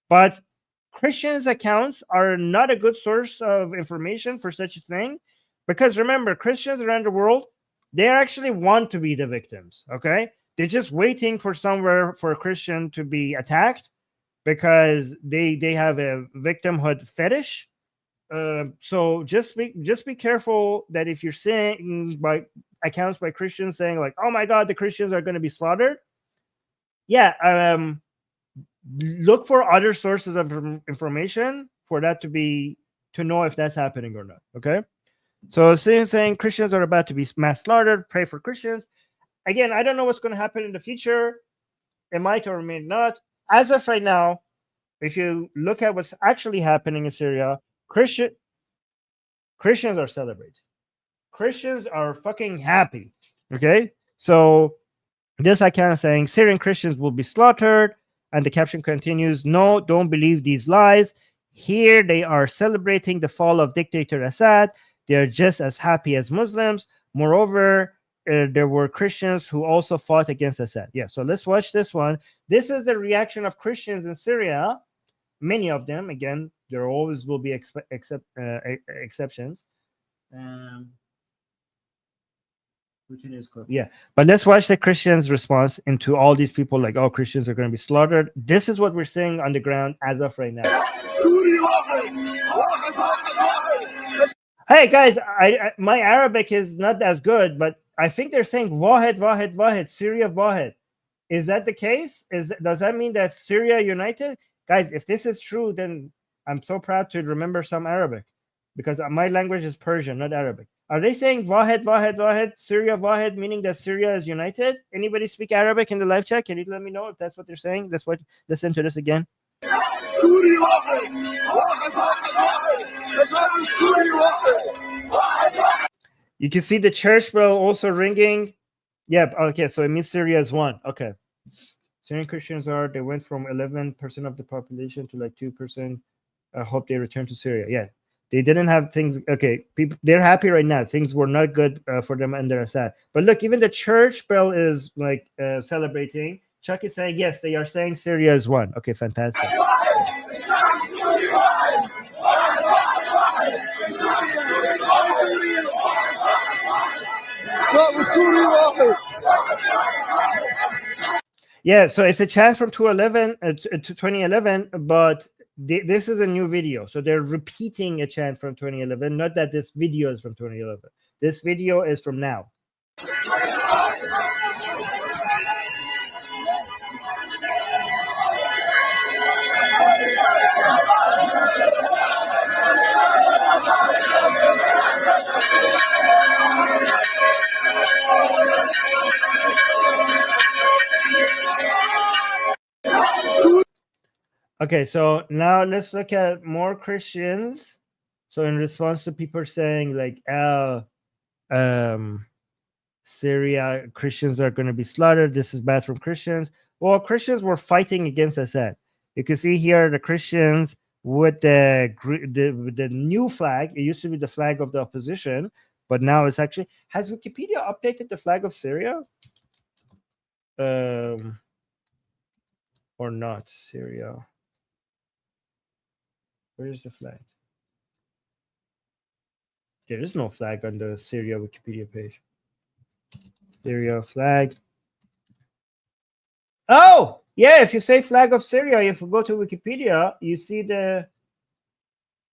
But Christians' accounts are not a good source of information for such a thing, because remember, Christians around the world, they actually want to be the victims. Okay, they're just waiting for somewhere for a Christian to be attacked because they have a victimhood fetish. So just be careful that if you're saying by accounts by Christians saying like, oh my God, the Christians are going to be slaughtered. Yeah. Look for other sources of information for that to know if that's happening or not. Okay. So saying Christians are about to be mass slaughtered, pray for Christians. Again, I don't know what's going to happen in the future. It might or may not. As of right now, if you look at what's actually happening in Syria, Christians are celebrating. Christians are fucking happy. Okay. So this I kind of saying Syrian Christians will be slaughtered. And the caption continues, no, don't believe these lies. Here they are celebrating the fall of dictator Assad. They are just as happy as Muslims. Moreover, there were Christians who also fought against Assad. Yeah, so let's watch this one. This is the reaction of Christians in Syria. Many of them, again, there always will be exceptions. Yeah, but let's watch the Christians' response into all these people like, oh, Christians are going to be slaughtered. This is what we're seeing on the ground as of right now. Hey guys, my Arabic is not as good, but I think they're saying Wahed, Wahed, Wahed, Syria Wahed. Is that the case? Does that mean that Syria united? Guys, if this is true, then I'm so proud to remember some Arabic because my language is Persian, not Arabic. Are they saying Wahed, Wahed, Wahed, Syria Wahed, meaning that Syria is united? Anybody speak Arabic in the live chat? Can you let me know if that's what they're saying? Listen to this again. You can see the church bell also ringing. Yep. Okay. So it means Syria is one. Okay. Syrian Christians they went from 11% of the population to like 2%. I hope they return to Syria. Yeah. They didn't have things. Okay. People, they're happy right now. Things were not good for them under Assad. But look, even the church bell is like celebrating. Chuck is saying, yes, they are saying Syria is one. Okay. Fantastic. Yeah, so it's a chant from 2011, but this is a new video. So they're repeating a chant from 2011, not that this video is from 2011. This video is from now. Okay, so now let's look at more Christians. So in response to people saying like, Syria, Christians are going to be slaughtered. This is bad from Christians. Well, Christians were fighting against Assad. You can see here the Christians with the new flag. It used to be the flag of the opposition, but now it's actually, has Wikipedia updated the flag of Syria? Or not Syria? Where's the flag? There is no flag on the Syria Wikipedia page. Syria flag. Oh, yeah, if you say flag of Syria, if you go to Wikipedia, you see the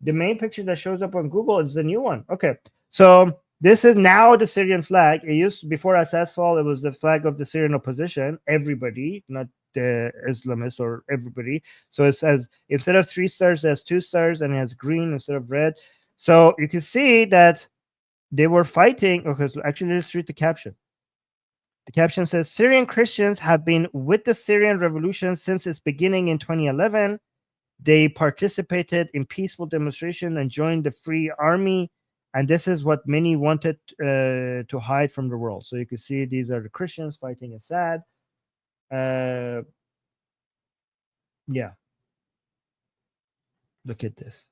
main picture that shows up on Google is the new one. Okay, so this is now the Syrian flag. It used to, before Assad's fall, it was the flag of the Syrian opposition, everybody, not the Islamists or everybody. So it says, instead of 3 stars, it has 2 stars, and it has green instead of red. So you can see that they were fighting. Okay, so actually, let's read the caption. The caption says, Syrian Christians have been with the Syrian revolution since its beginning in 2011. They participated in peaceful demonstration and joined the Free Army. And this is what many wanted to hide from the world. So you can see these are the Christians fighting Assad. Yeah. Look at this.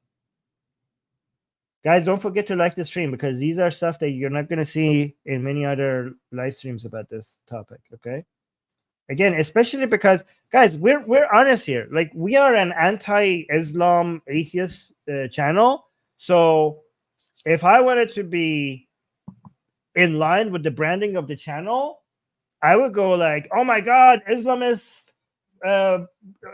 Guys, don't forget to like the stream, because these are stuff that you're not going to see in many other live streams about this topic, okay? Again, especially because, guys, we're honest here. Like, we are an anti-Islam atheist channel. So if I wanted to be in line with the branding of the channel, I would go like, oh my God, Islamists,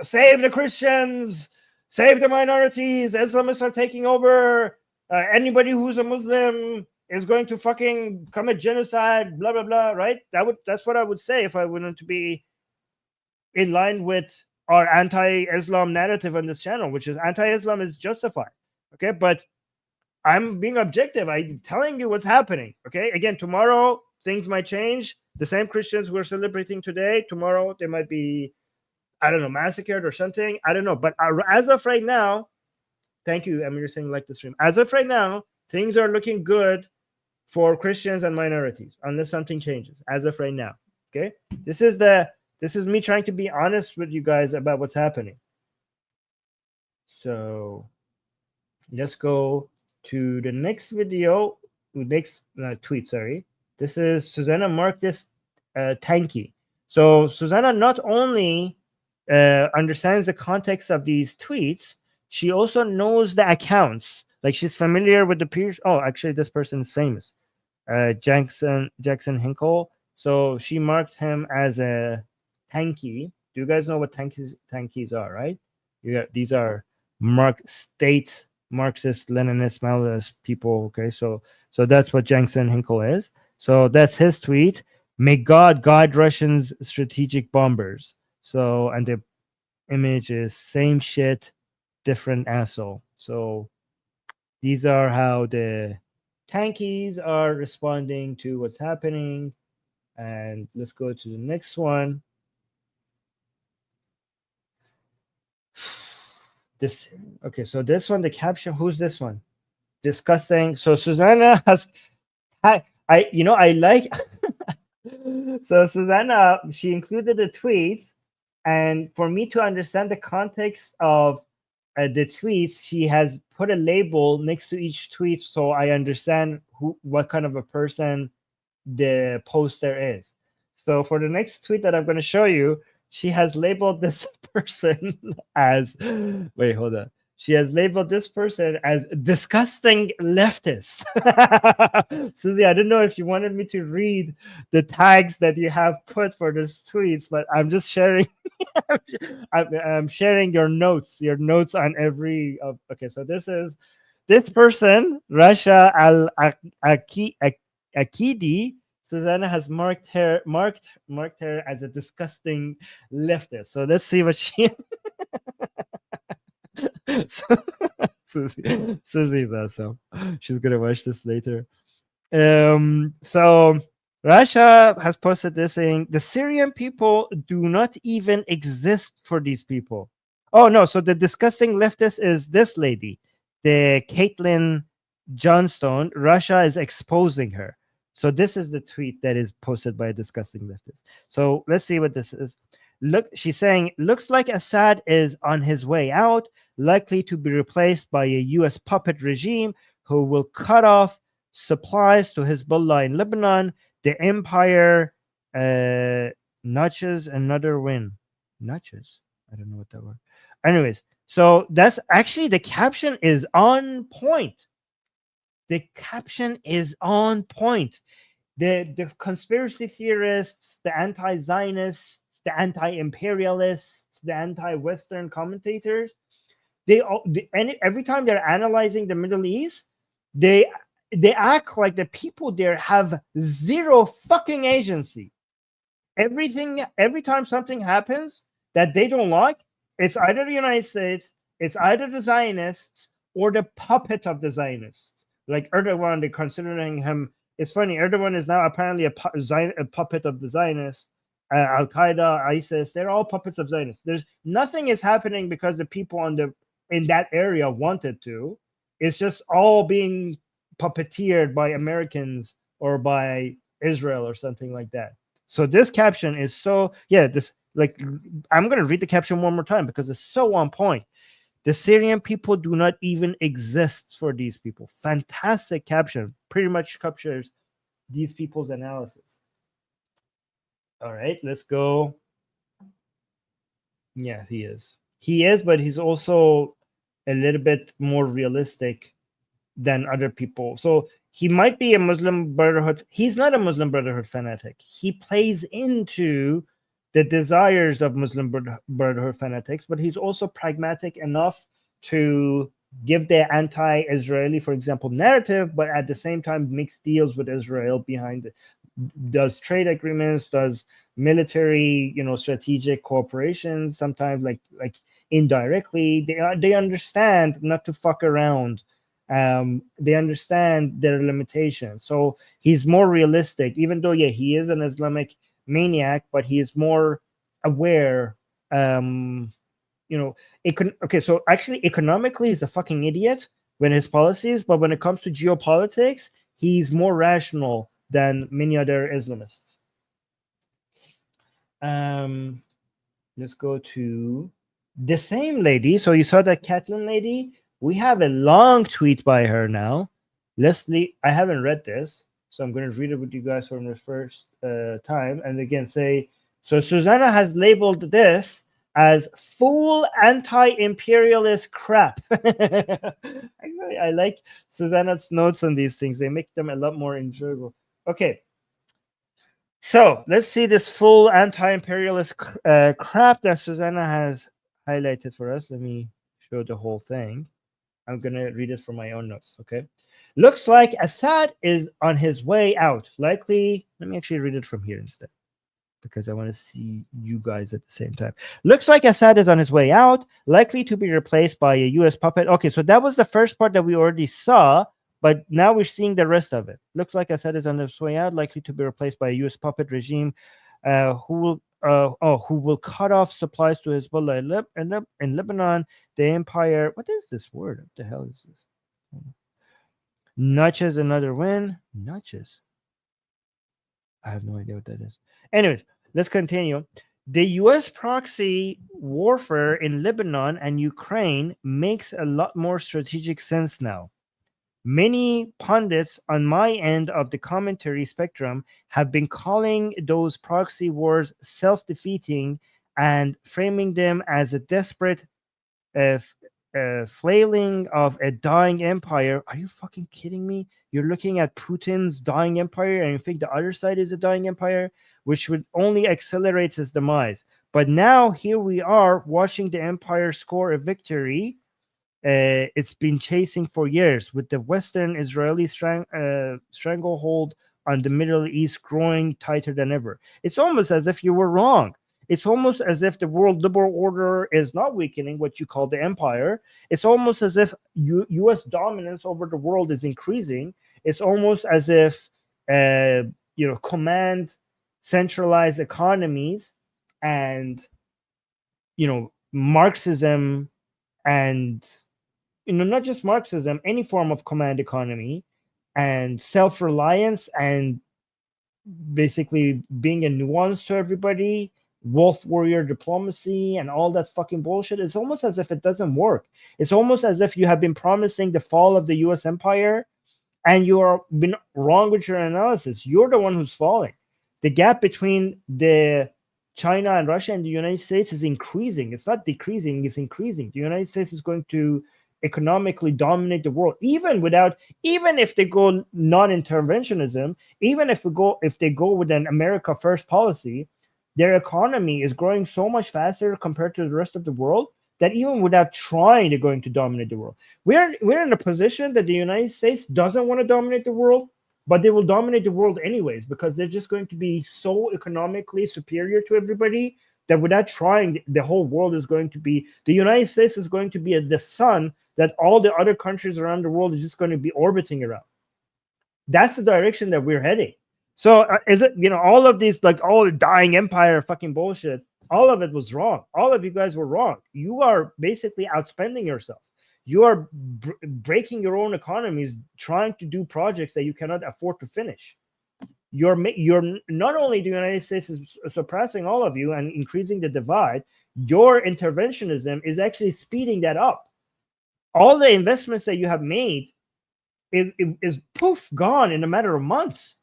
save the Christians, save the minorities, Islamists are taking over. Anybody who's a Muslim is going to fucking commit genocide, blah, blah, blah, right? That's what I would say if I wanted to be in line with our anti-Islam narrative on this channel, which is anti-Islam is justified, okay? But I'm being objective. I'm telling you what's happening, okay? Again, tomorrow, things might change. The same Christians who are celebrating today, tomorrow, they might be, I don't know, massacred or something. I don't know. But as of right now, thank you, Amir, saying like the stream. As of right now, things are looking good for Christians and minorities, unless something changes. As of right now, okay. This is me trying to be honest with you guys about what's happening. So let's go to the next video, next tweet. Sorry, this is Susanna marked this tanky. So Susanna not only understands the context of these tweets, she also knows the accounts. Like, she's familiar with the peers. Oh, actually, this person is famous. Jackson Hinkle. So she marked him as a tanky. Do you guys know what tankies are, right? These are state Marxist, Leninist, Maoist people. Okay, so that's what Jackson Hinkle is. So that's his tweet. May God guide Russians' strategic bombers. So, and the image is same shit, different asshole. So these are how the tankies are responding to what's happening. And let's go to the next one. Okay, so this one, the caption, who's this one? Disgusting. So Susanna has, I like, so Susanna, she included the tweets, and for me to understand the context of the tweets, she has put a label next to each tweet, so I understand what kind of a person the poster is. So for the next tweet that I'm going to show you, she has labeled this person as, wait, hold on. She has labeled this person as disgusting leftist. Susie, I don't know if you wanted me to read the tags that you have put for this tweets, but I'm just sharing. I'm sharing your notes on every. Okay, so this is this person, Rasha Akidi. Susanna has marked her as a disgusting leftist. So let's see what she. Susie's awesome. She's gonna watch this later. So Russia has posted this saying the Syrian people do not even exist for these people. Oh no, so the disgusting leftist is this lady, the Caitlin Johnstone. Russia is exposing her. So this is the tweet that is posted by a disgusting leftist. So let's see what this is. Look, she's saying, looks like Assad is on his way out, likely to be replaced by a US puppet regime who will cut off supplies to Hezbollah in Lebanon. The empire notches another win. Notches? I don't know what that word. Anyways, so that's actually, the caption is on point. The caption is on point. The conspiracy theorists, the anti-Zionists, the anti-imperialists, the anti-Western commentators, every time they're analyzing the Middle East, they act like the people there have zero fucking agency. Every time something happens that they don't like, it's either the United States, it's either the Zionists, or the puppet of the Zionists. Like Erdogan, they're considering him. It's funny, Erdogan is now apparently a puppet of the Zionists. Al-Qaeda, ISIS, they're all puppets of Zionists. There's nothing is happening because the people in that area wanted to. It's just all being puppeteered by Americans or by Israel or something like that. So this caption is so, this, like, I'm going to read the caption one more time because it's so on point. The Syrian people do not even exist for these people. Fantastic caption. Pretty much captures these people's analysis. All right, let's go. Yeah, he is. He is, but he's also a little bit more realistic than other people. So he might be a Muslim Brotherhood. He's not a Muslim Brotherhood fanatic. He plays into the desires of Muslim Brotherhood fanatics, but he's also pragmatic enough to give the anti-Israeli, for example, narrative, but at the same time makes deals with Israel behind it. Does trade agreements, does military, strategic cooperation, sometimes like indirectly. They understand not to fuck around. They understand their limitations. So he's more realistic, even though, he is an Islamic maniac, but he is more aware. So actually economically he's a fucking idiot when his policies, but when it comes to geopolitics, he's more rational than many other Islamists. Let's go to the same lady. So you saw that Caitlin lady. We have a long tweet by her now. Leslie, I haven't read this, so I'm going to read it with you guys for the first time. And again, say, so Susanna has labeled this as full anti-imperialist crap. I like Susanna's notes on these things. They make them a lot more enjoyable. Okay. So let's see this full anti-imperialist crap that Susanna has highlighted for us. Let me show the whole thing. I'm going to read it from my own notes, okay? Looks like Assad is on his way out. Likely, let me actually read it from here instead, because I want to see you guys at the same time. Looks like Assad is on his way out, likely to be replaced by a US puppet. Okay, so that was the first part that we already saw, but now we're seeing the rest of it. Looks like Assad is on his way out, likely to be replaced by a US puppet regime who will cut off supplies to Hezbollah in Lebanon. The empire, what is this word? What the hell is this? Notches another win. Notches. I have no idea what that is. Anyways, let's continue. The US proxy warfare in Lebanon and Ukraine makes a lot more strategic sense now. Many pundits on my end of the commentary spectrum have been calling those proxy wars self-defeating and framing them as a desperate flailing of a dying empire. Are you fucking kidding me? You're looking at Putin's dying empire and you think the other side is a dying empire, which would only accelerate his demise. But now here we are watching the empire score a victory. It's been chasing for years, with the Western Israeli stranglehold on the Middle East growing tighter than ever. It's almost as if you were wrong. It's almost as if the world liberal order is not weakening, what you call the empire. It's almost as if U.S. dominance over the world is increasing. It's almost as if command centralized economies and Marxism and, not just Marxism, any form of command economy and self-reliance and basically being a nuance to everybody, wolf warrior diplomacy and all that fucking bullshit. It's almost as if it doesn't work. It's almost as if you have been promising the fall of the US empire and you are been wrong with your analysis. You're the one who's falling. The gap between the China and Russia and the United States is increasing. It's not decreasing, it's increasing. The United States is going to economically dominate the world, even if they go non-interventionism, even if they go with an America first policy, their economy is growing so much faster compared to the rest of the world that even without trying, they're going to dominate the world. We're in a position that the United States doesn't want to dominate the world, but they will dominate the world anyways, because they're just going to be so economically superior to everybody that without trying, the whole world is going to be, the United States is going to be the sun that all the other countries around the world is just going to be orbiting around. That's the direction that we're heading. So is it, all of these, like, all dying empire fucking bullshit, all of it was wrong. All of you guys were wrong. You are basically outspending yourself. You are breaking your own economies, trying to do projects that you cannot afford to finish. You're not only the United States is suppressing all of you and increasing the divide, your interventionism is actually speeding that up. All the investments that you have made is poof gone in a matter of months.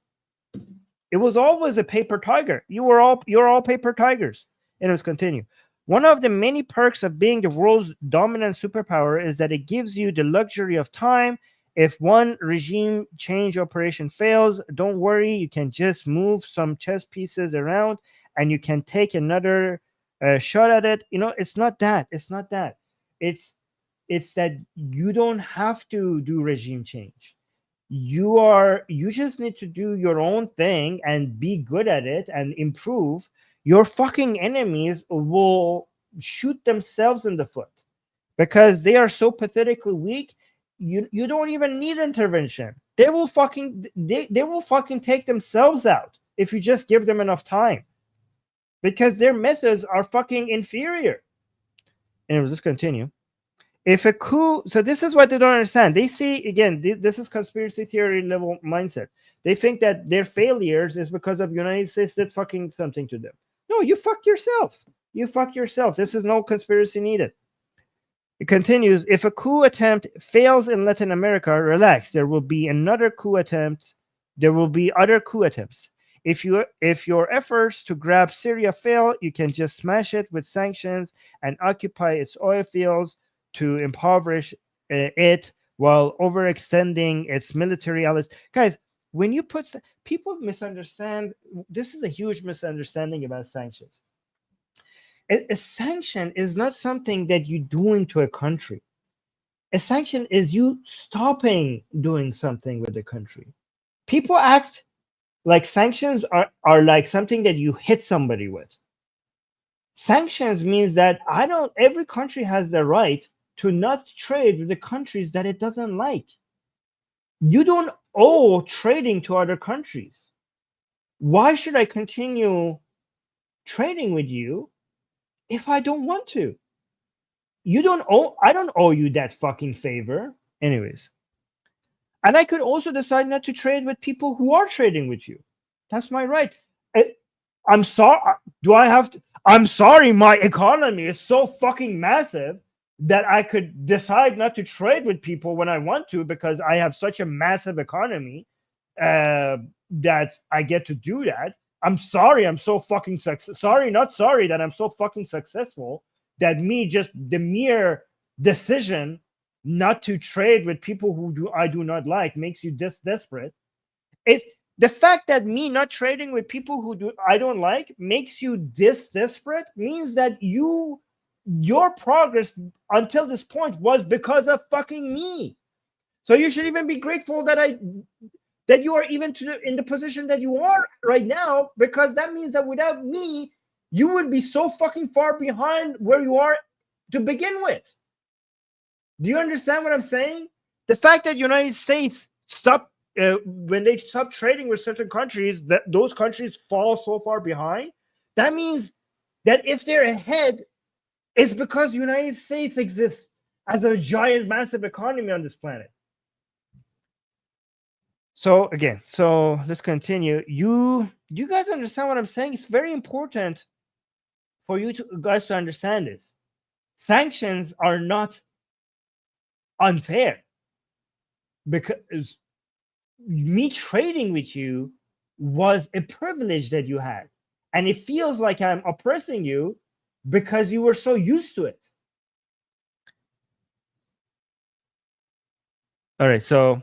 It was always a paper tiger. You're all paper tigers. And let's continue. One of the many perks of being the world's dominant superpower is that it gives you the luxury of time. If one regime change operation fails, don't worry. You can just move some chess pieces around and you can take another shot at it. It's not that. It's not that. It's that you don't have to do regime change. You just need to do your own thing and be good at it and improve. Your fucking enemies will shoot themselves in the foot because they are so pathetically weak. You don't even need intervention. They will fucking take themselves out if you just give them enough time, because their methods are fucking inferior. And let's continue. If a coup, so this is what they don't understand. They see, again, this is conspiracy theory level mindset. They think that their failures is because of United States did fucking something to them. No, you fucked yourself. You fucked yourself. This is no conspiracy needed. It continues. If a coup attempt fails in Latin America, relax. There will be another coup attempt. There will be other coup attempts. If your efforts to grab Syria fail, you can just smash it with sanctions and occupy its oil fields to impoverish it while overextending its military allies. Guys, when you put, people misunderstand, this is a huge misunderstanding about sanctions. A sanction is not something that you're doing to a country. A sanction is you stopping doing something with the country. People act like sanctions are like something that you hit somebody with. Sanctions means that every country has the right to not trade with the countries that it doesn't like. You don't owe trading to other countries. Why should I continue trading with you if I don't want to? I don't owe you that fucking favor. Anyways. And I could also decide not to trade with people who are trading with you. That's my right. I'm sorry. I'm sorry, my economy is so fucking massive that I could decide not to trade with people when I want to because I have such a massive economy that I get to do that. I'm sorry, I'm so fucking not sorry that I'm so fucking successful that the mere decision not to trade with people who I do not like makes you desperate. It's the fact that me not trading with people who I don't like makes you desperate means that your progress until this point was because of fucking me. So you should even be grateful that you are even in the position that you are right now, because that means that without me, you would be so fucking far behind where you are to begin with. Do you understand what I'm saying? The fact that United States when they stop trading with certain countries, that those countries fall so far behind, that means that if they're ahead, It's because the United States exists as a giant, massive economy on this planet. So again, so let's continue. You guys understand what I'm saying? It's very important for you guys to understand this. Sanctions are not unfair, because me trading with you was a privilege that you had, and it feels like I'm oppressing you because you were so used to it. All right, so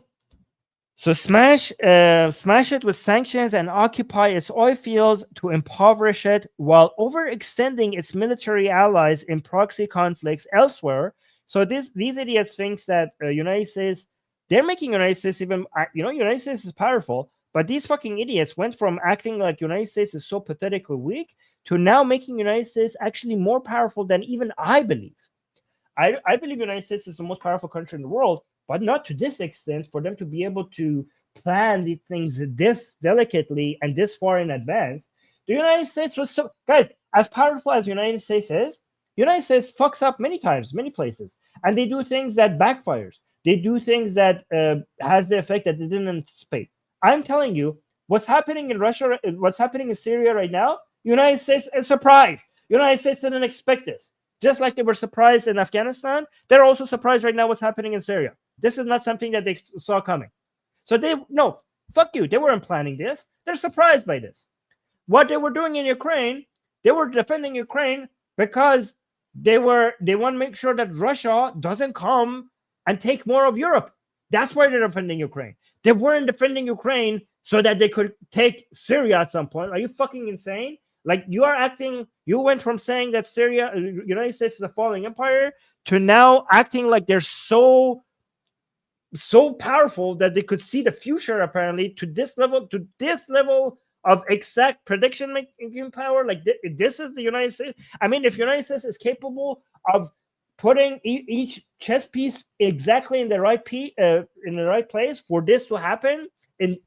smash it with sanctions and occupy its oil fields to impoverish it, while overextending its military allies in proxy conflicts elsewhere. So these idiots think that United States, they're making United States even, United States is powerful, but these fucking idiots went from acting like United States is so pathetically weak to now making United States actually more powerful than even I believe. I believe United States is the most powerful country in the world, but not to this extent for them to be able to plan these things this delicately and this far in advance. The United States was so, guys, as powerful as the United States is, United States fucks up many times, many places, and they do things that backfires. They do things that has the effect that they didn't anticipate. I'm telling you, what's happening in Russia, what's happening in Syria right now, United States is surprised. United States didn't expect this. Just like they were surprised in Afghanistan, they're also surprised right now what's happening in Syria. This is not something that they saw coming. So no, fuck you. They weren't planning this. They're surprised by this. What they were doing in Ukraine, they were defending Ukraine because they want to make sure that Russia doesn't come and take more of Europe. That's why they're defending Ukraine. They weren't defending Ukraine so that they could take Syria at some point. Are you fucking insane? Like, you went from saying that Syria, United States is a falling empire, to now acting like they're so powerful that they could see the future, apparently, to this level of exact prediction making power. Like, this is the United States. I mean, if United States is capable of putting each chess piece exactly in the right place for this to happen, and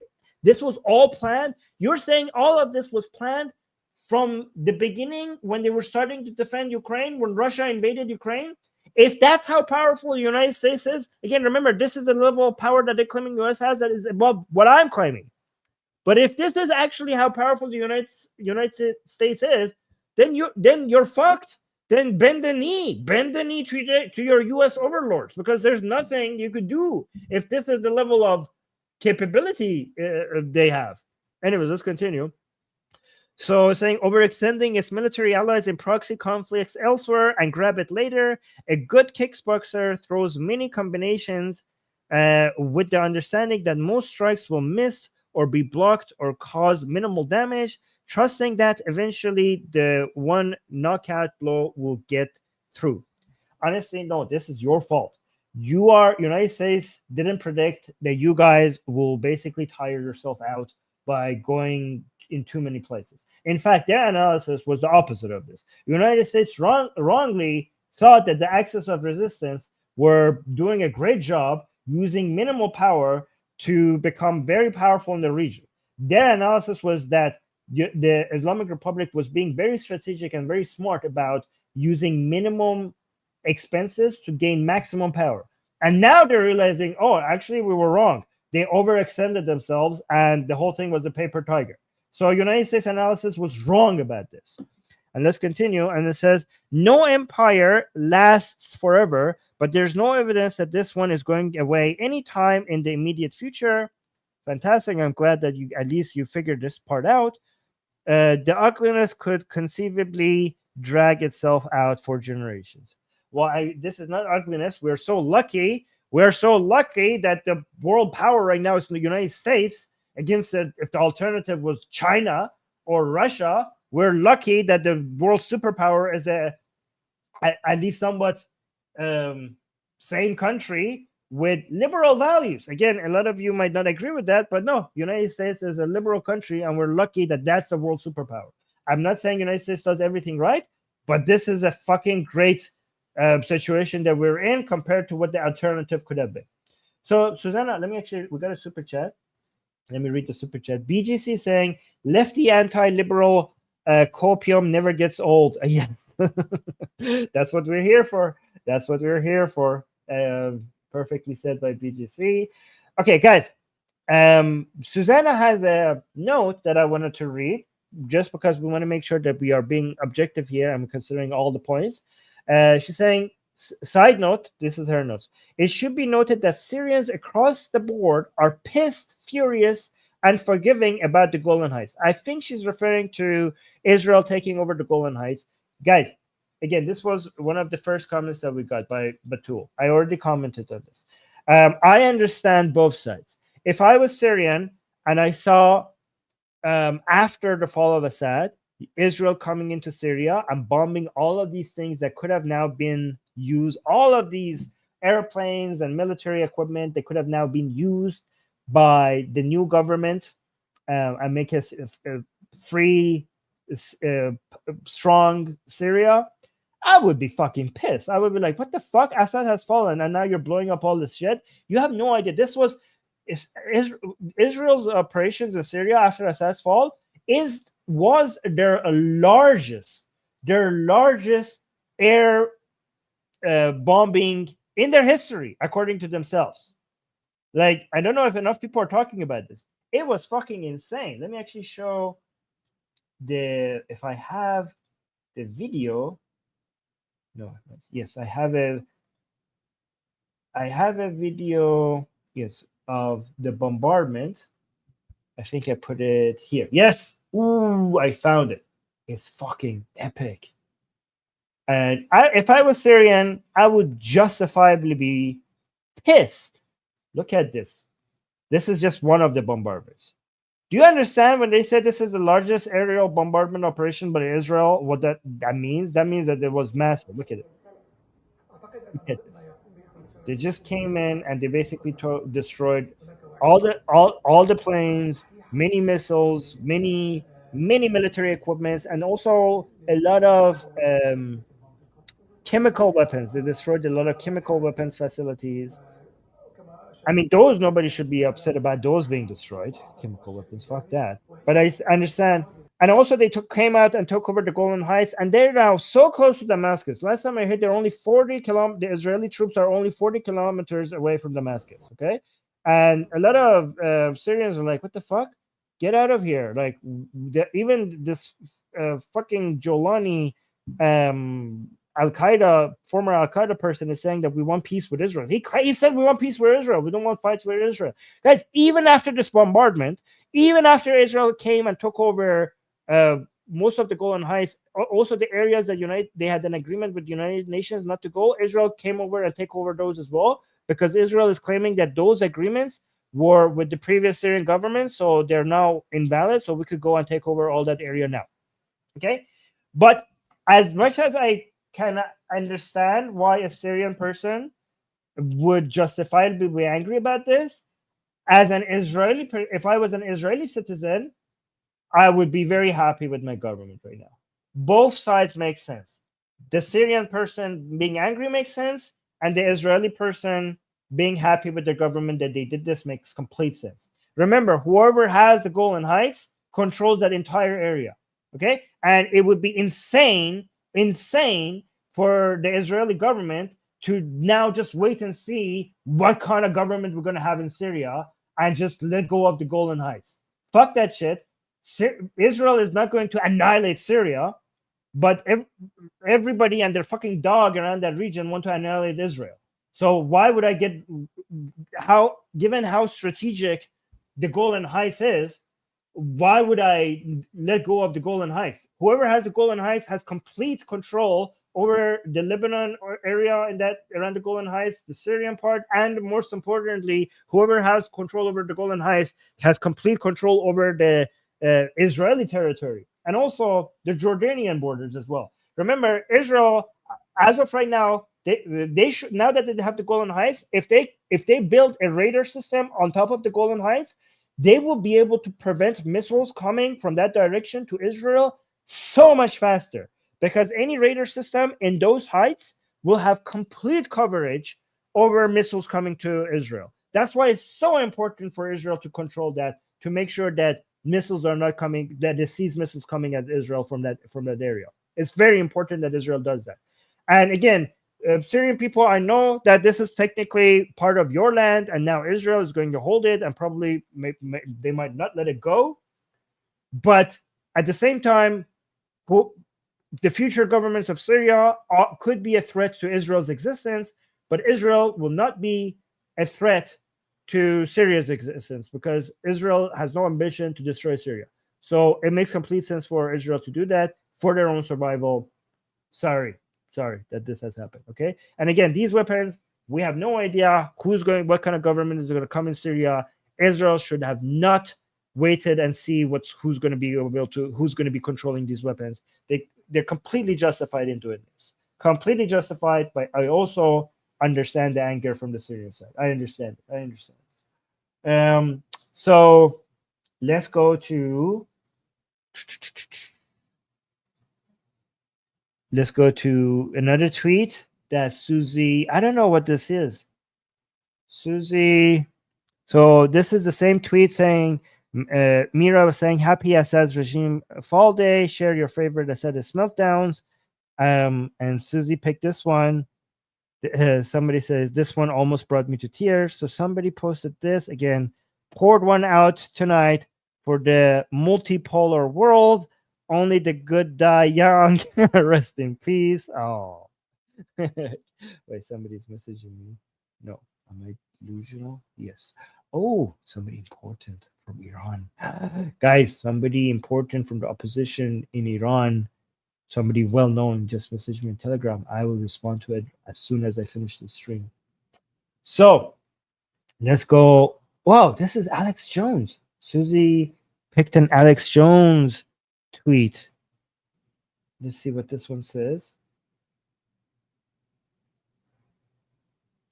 this was all planned. You're saying all of this was planned from the beginning when they were starting to defend Ukraine, when Russia invaded Ukraine? If that's how powerful the United States is, again, remember, this is the level of power that they're claiming the US has that is above what I'm claiming. But if this is actually how powerful the United States is, then you're fucked. Then bend the knee to your US overlords, because there's nothing you could do if this is the level of capability they have. Anyways, let's continue. So saying overextending its military allies in proxy conflicts elsewhere and grab it later. A good kickboxer throws many combinations with the understanding that most strikes will miss or be blocked or cause minimal damage, trusting that eventually the one knockout blow will get through. Honestly, no, this is your fault. United States didn't predict that you guys will basically tire yourself out by going in too many places. In fact, their analysis was the opposite of this. The United States wrongly thought that the axis of resistance were doing a great job using minimal power to become very powerful in the region. Their analysis was that the Islamic Republic was being very strategic and very smart about using minimum expenses to gain maximum power. And now they're realizing, oh, actually, we were wrong. They overextended themselves, and the whole thing was a paper tiger. So United States analysis was wrong about this. And let's continue. And it says, no empire lasts forever, but there's no evidence that this one is going away anytime in the immediate future. Fantastic. I'm glad that at least you figured this part out. The ugliness could conceivably drag itself out for generations. Well, this is not ugliness. We're so lucky. We're so lucky that the world power right now is the United States. Against if the alternative was China or Russia, we're lucky that the world superpower is at least somewhat sane country with liberal values. Again, a lot of you might not agree with that, but no, United States is a liberal country, and we're lucky that that's the world superpower. I'm not saying United States does everything right, but this is a fucking great situation that we're in compared to what the alternative could have been. So, Susanna, we got a super chat. Let me read the super chat. BGC saying, lefty anti-liberal copium never gets old. Yes, That's what we're here for. That's what we're here for. Perfectly said by BGC. Okay, guys. Susanna has a note that I wanted to read, just because we want to make sure that we are being objective here and considering all the points. She's saying, side note, this is her notes. It should be noted that Syrians across the board are pissed, furious, and forgiving about the Golan Heights. I think she's referring to Israel taking over the Golan Heights. Guys, again, this was one of the first comments that we got by Batul. I already commented on this. I understand both sides. If I was Syrian and I saw after the fall of Assad, Israel coming into Syria and bombing all of these things that could have now been used, all of these airplanes and military equipment that could have now been used by the new government and make us free, strong Syria, I would be fucking pissed. I would be like, what the fuck? Assad has fallen and now you're blowing up all this shit. You have no idea. This was Israel's operations in Syria after Assad's fall was their largest air bombing in their history, according to themselves. Like, I don't know if enough people are talking about this. It was fucking insane. Let me actually show if I have the video. No, yes, I have a video, yes, of the bombardment. I think I put it here. Yes. Ooh, I found it. It's fucking epic. And if I was Syrian, I would justifiably be pissed. Look at this. This is just one of the bombardments. Do you understand when they said this is the largest aerial bombardment operation by Israel? What that means? That means that it was massive. Look at it. Look at this. They just came in and they basically destroyed all the planes, many missiles, many military equipments, and also a lot of chemical weapons. They destroyed a lot of chemical weapons facilities. I mean, those, nobody should be upset about those being destroyed. Chemical weapons, fuck that. But I understand. And also they came out and took over the Golan Heights, and they're now so close to Damascus. Last time I heard, they're only 40 kilometers. The Israeli troops are only 40 kilometers away from Damascus, okay? And a lot of Syrians are like, what the fuck? Get out of here. Like, even this fucking Jolani former Al-Qaeda person is saying that we want peace with Israel. He said we want peace with Israel. We don't want fights with Israel. Guys, even after this bombardment, even after Israel came and took over most of the Golan Heights, also the areas that they had an agreement with the United Nations not to go, Israel came over and take over those as well, because Israel is claiming that those agreements were with the previous Syrian government, so they're now invalid, so we could go and take over all that area now. Okay? But as much as I can understand why a Syrian person would justifiably be angry about this, as an Israeli, if I was an Israeli citizen, I would be very happy with my government right now. Both sides make sense. The Syrian person being angry makes sense, and the Israeli person being happy with the government that they did this makes complete sense. Remember, whoever has the Golan Heights controls that entire area, okay? And it would be insane for the Israeli government to now just wait and see what kind of government we're going to have in Syria and just let go of the Golan Heights. Fuck that shit. Israel is not going to annihilate Syria, but everybody and their fucking dog around that region want to annihilate Israel. So why would I given how strategic the Golan Heights is, why would I let go of the Golan Heights? Whoever has the Golan Heights has complete control over the Lebanon area and that around the Golan Heights, the Syrian part, and most importantly, whoever has control over the Golan Heights has complete control over the Israeli territory and also the Jordanian borders as well. Remember, Israel, as of right now, they should, now that they have the Golan Heights, if they build a radar system on top of the Golan Heights, they will be able to prevent missiles coming from that direction to Israel so much faster, because any radar system in those heights will have complete coverage over missiles coming to Israel. That's why it's so important for Israel to control that, to make sure that missiles are not coming, that it sees missiles coming at Israel from that area. It's very important that Israel does that. And again, Syrian people, I know that this is technically part of your land, and now Israel is going to hold it, and probably they might not let it go. But at the same time, the future governments of Syria could be a threat to Israel's existence, but Israel will not be a threat to Syria's existence because Israel has no ambition to destroy Syria. So it makes complete sense for Israel to do that for their own survival. Sorry that this has happened. Okay. And again, these weapons, we have no idea what kind of government is going to come in Syria. Israel should have not waited and see who's going to be controlling these weapons. They're completely justified in doing this. Completely justified, but I also understand the anger from the Syrian side. I understand. So let's go to another tweet that Susie, I don't know what this is. Susie, so this is the same tweet saying, Mira was saying, happy Assad's regime fall day, share your favorite Assadist meltdowns. And Susie picked this one. Somebody says, this one almost brought me to tears. So somebody posted this again, poured one out tonight for the multipolar world. Only the good die young. Rest in peace. Oh. Wait, somebody's messaging me. No. Am I delusional? Yes. Oh, somebody important from Iran. Guys, somebody important from the opposition in Iran, somebody well-known, just messaged me on Telegram. I will respond to it as soon as I finish the stream. So, let's go. Wow, this is Alex Jones. Susie picked an Alex Jones tweet. Let's see what this one says.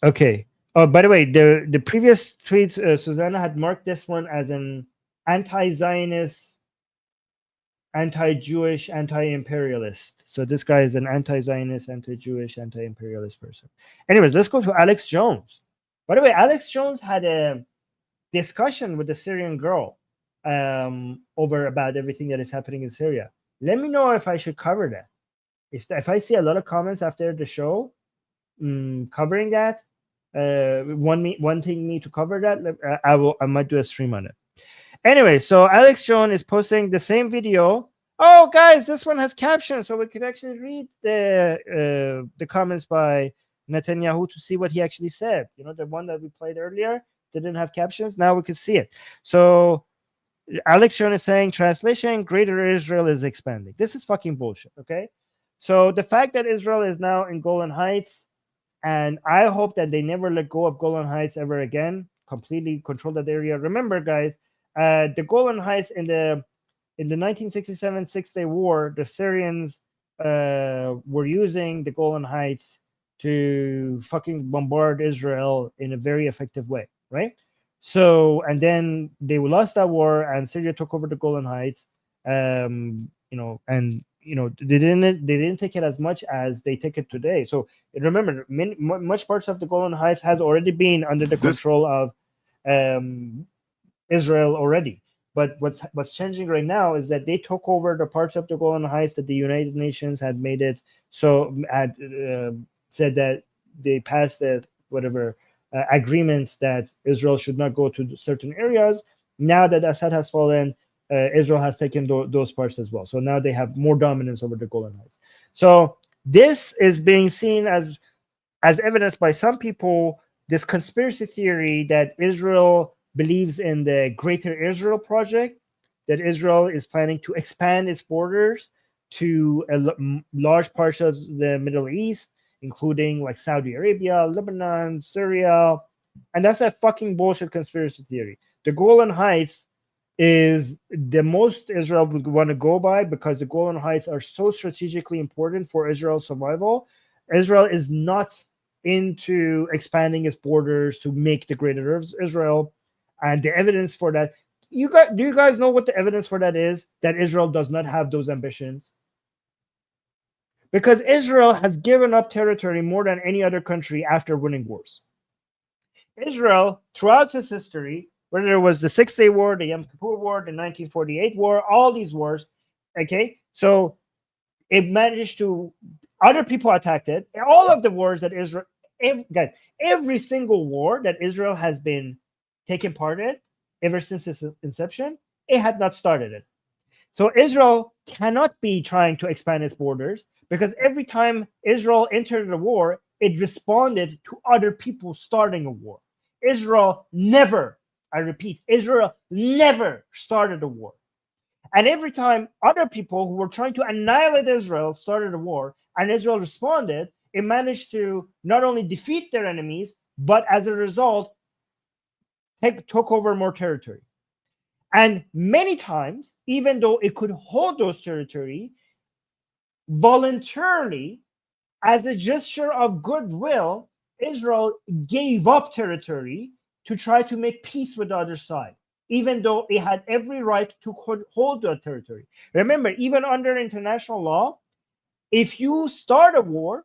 Okay. Oh, by the way, the previous tweets, Susanna had marked this one as an anti-Zionist, anti-Jewish, anti-imperialist. So this guy is an anti-Zionist, anti-Jewish, anti-imperialist person. Anyways, let's go to Alex Jones. By the way, Alex Jones had a discussion with the Syrian girl over about everything that is happening in Syria. Let me know if I should cover that. If I see a lot of comments after the show covering that, wanting me to cover that, I might do a stream on it. Anyway, so Alex Jones is posting the same video. Oh, guys, this one has captions, so we could actually read the comments by Netanyahu to see what he actually said. You know, the one that we played earlier didn't have captions. Now we can see it. So Alex Jones is saying, translation, Greater Israel is expanding. This is fucking bullshit, okay? So the fact that Israel is now in Golan Heights, and I hope that they never let go of Golan Heights ever again, completely control that area. Remember, guys, the Golan Heights in the 1967 Six-Day War, the Syrians were using the Golan Heights to fucking bombard Israel in a very effective way, right? So, and then they lost that war, and Syria took over the Golan Heights. They didn't take it as much as they take it today. So remember, much parts of the Golan Heights has already been under the control of Israel already. But what's changing right now is that they took over the parts of the Golan Heights that the United Nations had made it so had said that they passed the agreement that Israel should not go to certain areas. Now that Assad has fallen, Israel has taken those parts as well. So now they have more dominance over the Golan Heights. So this is being seen as evidenced by some people, this conspiracy theory that Israel believes in the Greater Israel project, that Israel is planning to expand its borders to large parts of the Middle East, including like Saudi Arabia, Lebanon, Syria. And that's a fucking bullshit conspiracy theory. The Golan Heights is the most Israel would want to go by because the Golan Heights are so strategically important for Israel's survival. Israel is not into expanding its borders to make the Greater Israel. And the evidence for that, do you guys know what the evidence for that is? That Israel does not have those ambitions. Because Israel has given up territory more than any other country after winning wars. Israel, throughout its history, whether it was the Six-Day War, the Yom Kippur War, the 1948 War, all these wars, okay? So it managed to, other people attacked it. All of the wars that Israel, every single war that Israel has been taking part in ever since its inception, it had not started it. So Israel cannot be trying to expand its borders, because every time Israel entered a war, it responded to other people starting a war. Israel never, I repeat, Israel never started a war. And every time other people who were trying to annihilate Israel started a war and Israel responded, it managed to not only defeat their enemies, but as a result, took over more territory. And many times, even though it could hold those territory, voluntarily, as a gesture of goodwill, Israel gave up territory to try to make peace with the other side, even though it had every right to hold that territory. Remember, even under international law, if you start a war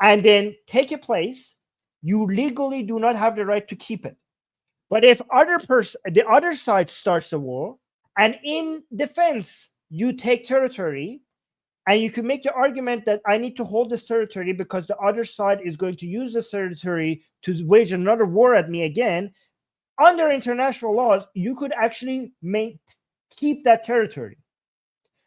and then take a place, you legally do not have the right to keep it. But if the other side starts a war, and in defense, you take territory, and you can make the argument that I need to hold this territory because the other side is going to use this territory to wage another war at me again, under international laws, you could actually keep that territory.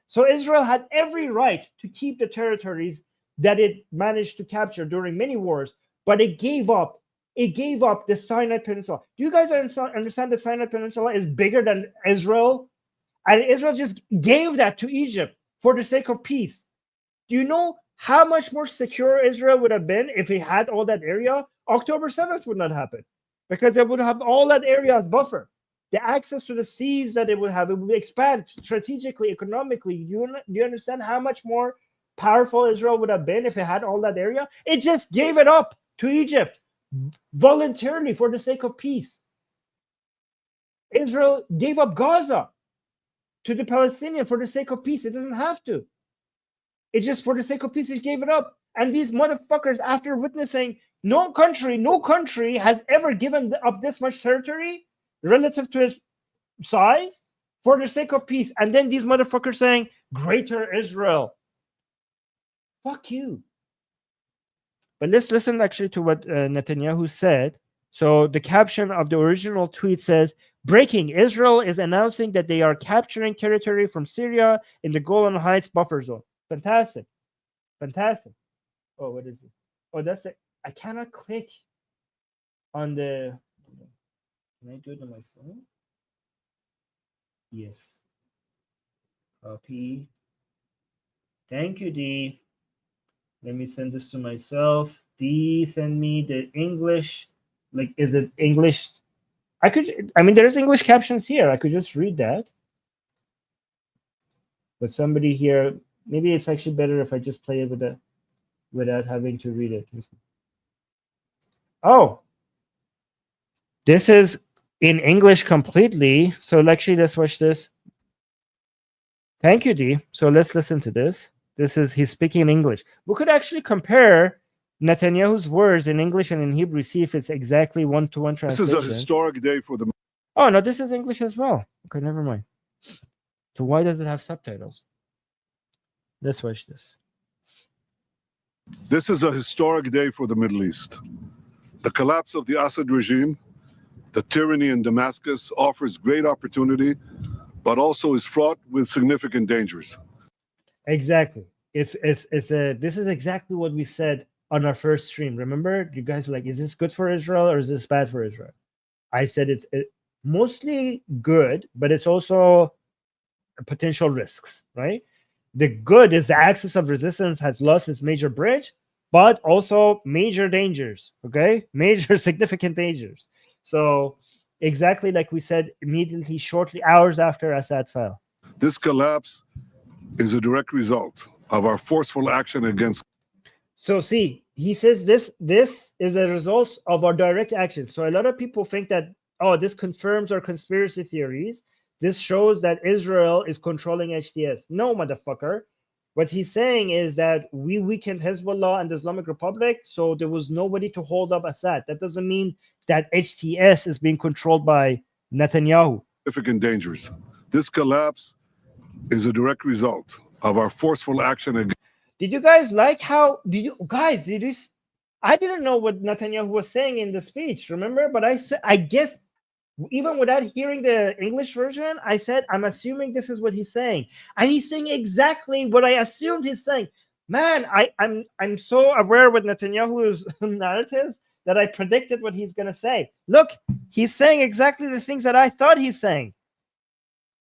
So Israel had every right to keep the territories that it managed to capture during many wars, but it gave up. It gave up the Sinai Peninsula. Do you guys understand the Sinai Peninsula is bigger than Israel? And Israel just gave that to Egypt for the sake of peace. Do you know how much more secure Israel would have been if it had all that area? October 7th would not happen, because it would have all that area as buffer. The access to the seas that it would expand strategically, economically. Do you understand how much more powerful Israel would have been if it had all that area? It just gave it up to Egypt voluntarily for the sake of peace. Israel gave up Gaza to the Palestinians for the sake of peace. It doesn't have to. It's just for the sake of peace, it gave it up. And these motherfuckers, after witnessing no country has ever given up this much territory relative to its size for the sake of peace. And then these motherfuckers saying, greater Israel. Fuck you. But let's listen actually to what Netanyahu said. So the caption of the original tweet says, breaking, Israel is announcing that they are capturing territory from Syria in the Golan Heights buffer zone. Fantastic. Fantastic. Oh, what is it? Oh, that's it. I cannot click on the... Can I do it on my phone? Yes. Copy. Thank you, D. Let me send this to myself. D, send me the English. Like, is it English? There's English captions here. I could just read that. But somebody here, maybe it's actually better if I just play it without having to read it. Oh, this is in English completely. So actually, let's watch this. Thank you, D. So let's listen to this. He's speaking in English. We could actually compare Netanyahu's words in English and in Hebrew, see if it's exactly one-to-one translation. This is a historic day for the... Oh, no, this is English as well. Okay, never mind. So why does it have subtitles? Let's watch this. This is a historic day for the Middle East. The collapse of the Assad regime, the tyranny in Damascus, offers great opportunity, but also is fraught with significant dangers. Exactly. This is exactly what we said on our first stream. Remember, you guys were like, is this good for Israel or is this bad for Israel? I said it's mostly good, but it's also potential risks, right? The good is the axis of resistance has lost its major bridge, but also major dangers, okay? Major significant dangers. So exactly like we said immediately, shortly, hours after Assad fell. This collapse is a direct result of our forceful action against... So see, he says this is a result of our direct action. So a lot of people think that, oh, this confirms our conspiracy theories. This shows that Israel is controlling HTS. No, motherfucker. What he's saying is that we weakened Hezbollah and the Islamic Republic, so there was nobody to hold up Assad. That doesn't mean that HTS is being controlled by Netanyahu. Significant dangers. This collapse is a direct result of our forceful action against. Did you guys like how? Did you guys? Did you? I didn't know what Netanyahu was saying in the speech. Remember, but I said, I guess, even without hearing the English version, I said, I'm assuming this is what he's saying, and he's saying exactly what I assumed he's saying. Man, I'm so aware with Netanyahu's narratives that I predicted what he's gonna say. Look, he's saying exactly the things that I thought he's saying.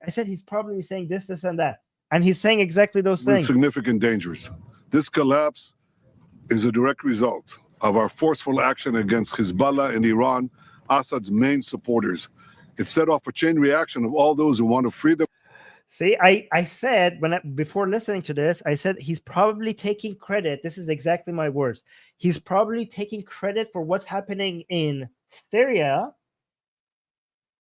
I said he's probably saying this, and that, and he's saying exactly those with things. Significant dangers. This collapse is a direct result of our forceful action against Hezbollah in Iran, Assad's main supporters. It set off a chain reaction of all those who want to free them. See, I said before listening to this, I said he's probably taking credit. This is exactly my words. He's probably taking credit for what's happening in Syria.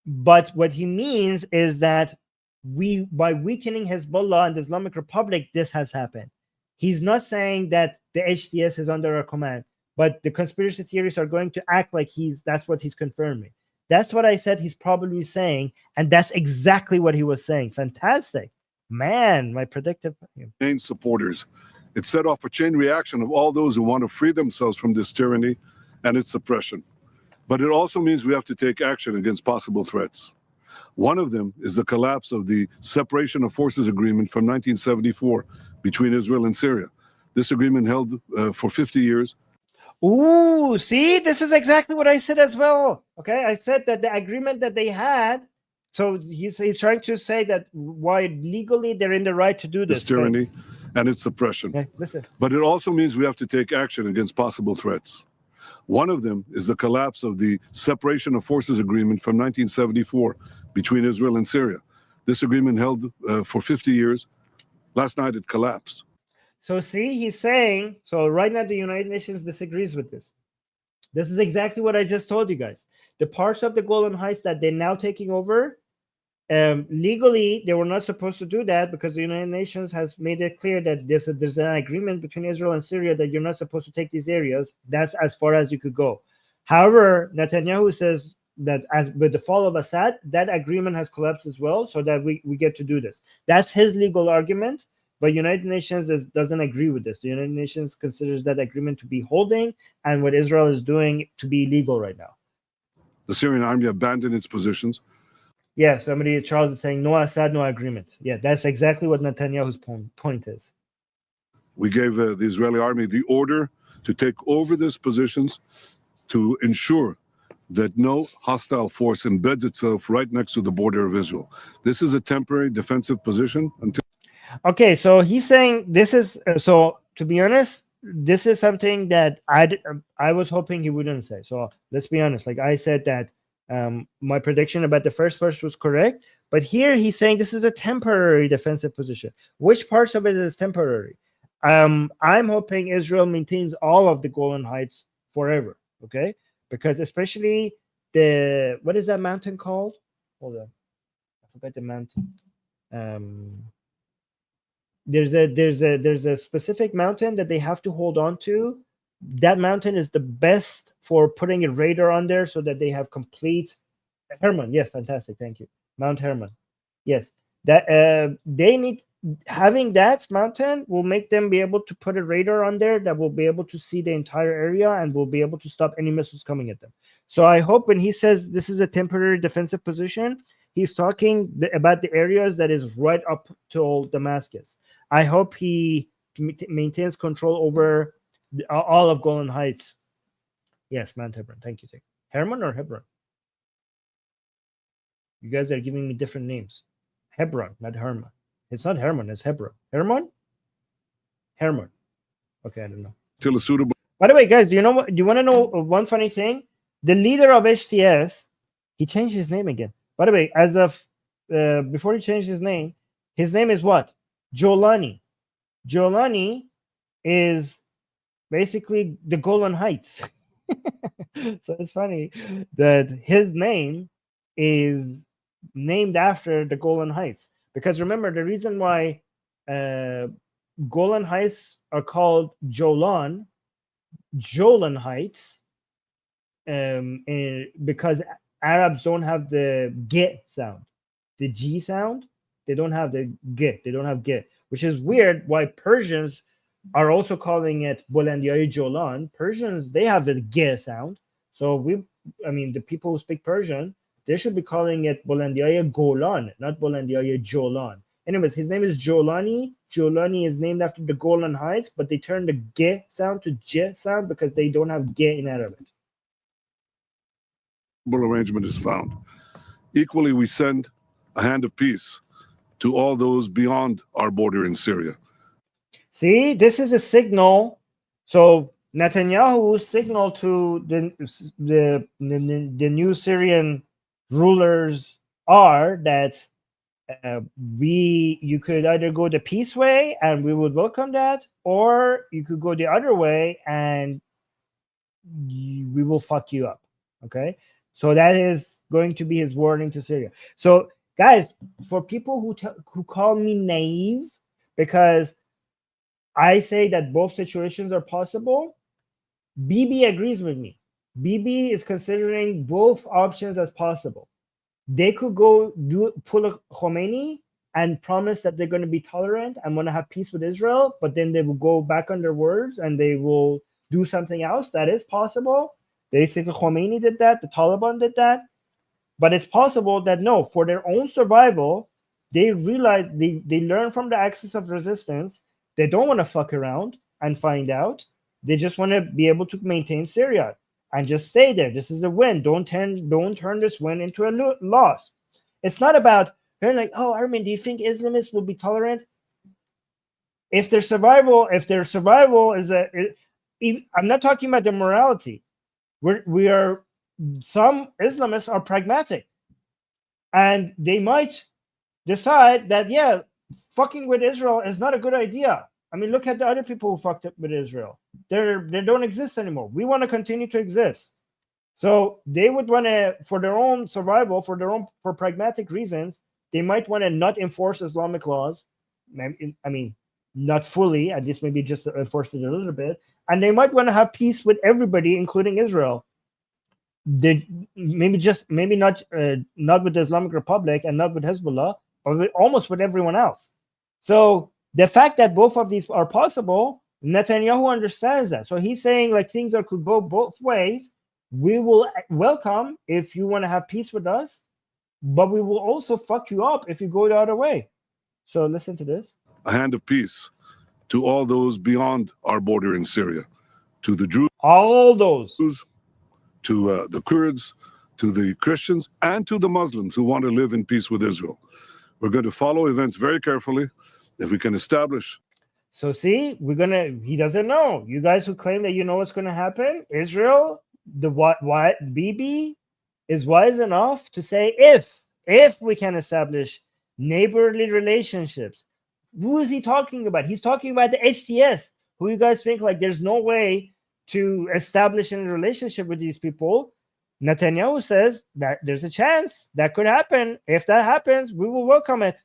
But what he means is that by weakening Hezbollah and the Islamic Republic, this has happened. He's not saying that the HTS is under our command, but the conspiracy theories are going to act like that's what he's confirming. That's what I said he's probably saying, and that's exactly what he was saying. Fantastic. Man, my predictive main supporters. It set off a chain reaction of all those who want to free themselves from this tyranny and its suppression. But it also means we have to take action against possible threats. One of them is the collapse of the Separation of Forces Agreement from 1974 between Israel and Syria. This agreement held for 50 years. Ooh, see, this is exactly what I said as well. Okay, I said that the agreement that they had, so he's trying to say that why legally they're in the right to do this. Tyranny and its suppression. Okay, listen. But it also means we have to take action against possible threats. One of them is the collapse of the Separation of Forces Agreement from 1974 between Israel and Syria. This agreement held for 50 years. Last night it collapsed. So see, he's saying, so right now the United Nations disagrees with this. This is exactly what I just told you guys. The parts of the Golan Heights that they're now taking over, legally, they were not supposed to do that because the United Nations has made it clear that there's an agreement between Israel and Syria that you're not supposed to take these areas. That's as far as you could go. However, Netanyahu says that as with the fall of Assad, that agreement has collapsed as well, so that we get to do this. That's his legal argument. But United Nations doesn't agree with this. The United Nations considers that agreement to be holding and what Israel is doing to be illegal right now. The Syrian army abandoned its positions. Yeah, Charles is saying no Assad, no agreement. Yeah, that's exactly what Netanyahu's point is. We gave the Israeli army the order to take over these positions to ensure that no hostile force embeds itself right next to the border of Israel. This is a temporary defensive position until. Okay, so he's saying this is, so to be honest, this is something that I was hoping he wouldn't say. So let's be honest, like I said that my prediction about the first verse was correct, but here he's saying this is a temporary defensive position. Which parts of it is temporary? I'm hoping Israel maintains all of the Golan Heights forever, okay? Because especially what is that mountain called? Hold on, I forgot the mountain. There's a specific mountain that they have to hold on to. That mountain is the best for putting a radar on there so that they have complete Hermon. Yes, fantastic. Thank you. Mount Hermon. Yes, that they need having that mountain will make them be able to put a radar on there that will be able to see the entire area and will be able to stop any missiles coming at them. So I hope when he says this is a temporary defensive position, he's talking about the areas that is right up to Damascus. I hope he maintains control over all of Golan Heights. Yes, Mount Hebron. Thank you. Hermon or Hebron? You guys are giving me different names. Hebron, not Hermon. It's not Hermon, it's Hebron. Hermon? Hermon. Okay, I don't know. Till a suitable. By the way, guys, do you want to know one funny thing? The leader of HTS, he changed his name again. By the way, as of before he changed his name is what? Jolani. Jolani is basically the Golan Heights. So it's funny that his name is named after the Golan Heights. Because remember, the reason why Golan Heights are called Jolan Heights, because Arabs don't have the G sound, the G sound. They don't have the G. They don't have G. which is weird. Why Persians are also calling it Bolandiai Jolan. Persians, they have the G sound. So the people who speak Persian, they should be calling it Bolandiai Golan, not Bolandiai Jolan. Anyways, his name is Jolani. Jolani is named after the Golan Heights, but they turned the G sound to J sound because they don't have G in Arabic. Arrangement is found. Equally, we send a hand of peace to all those beyond our border in Syria. See, this is a signal. So Netanyahu's signal to the new Syrian rulers are that you could either go the peace way and we would welcome that, or you could go the other way and we will fuck you up. Okay, so that is going to be his warning to Syria. So guys, for people who call me naive because I say that both situations are possible, Bibi agrees with me. Bibi is considering both options as possible. They could go pull a Khomeini and promise that they're going to be tolerant and want to have peace with Israel, but then they will go back on their words and they will do something else. That is possible. Basically, Khomeini did that. The Taliban did that. But it's possible that no, for their own survival, they realize they learn from the axis of resistance. They don't want to fuck around and find out. They just want to be able to maintain Syria and just stay there. This is a win. Don't turn this win into a loss. It's not about, they're like, oh, Armin, do you think Islamists will be tolerant? If their survival is I'm not talking about their morality. Some Islamists are pragmatic, and they might decide that, yeah, fucking with Israel is not a good idea. I mean, look at the other people who fucked up with Israel. They don't exist anymore. We want to continue to exist. So they would want to, for their own survival, for pragmatic reasons, they might want to not enforce Islamic laws. I mean, not fully, at least maybe just enforce it a little bit. And they might want to have peace with everybody, including Israel. Maybe not with the Islamic Republic and not with Hezbollah, but almost with everyone else. So the fact that both of these are possible, Netanyahu understands that. So he's saying like things could go both ways. We will welcome if you want to have peace with us, but we will also fuck you up if you go the other way. So listen to this. A hand of peace to all those beyond our border in Syria, to the Jews, all those, to the Kurds, to the Christians, and to the Muslims who want to live in peace with Israel. We're going to follow events very carefully. If we can establish. So see, he doesn't know. You guys who claim that you know what's going to happen, Israel, Bibi is wise enough to say if we can establish neighborly relationships. Who is he talking about? He's talking about the HTS, who you guys think like there's no way to establish a relationship with these people. Netanyahu says that there's a chance that could happen. If that happens, we will welcome it.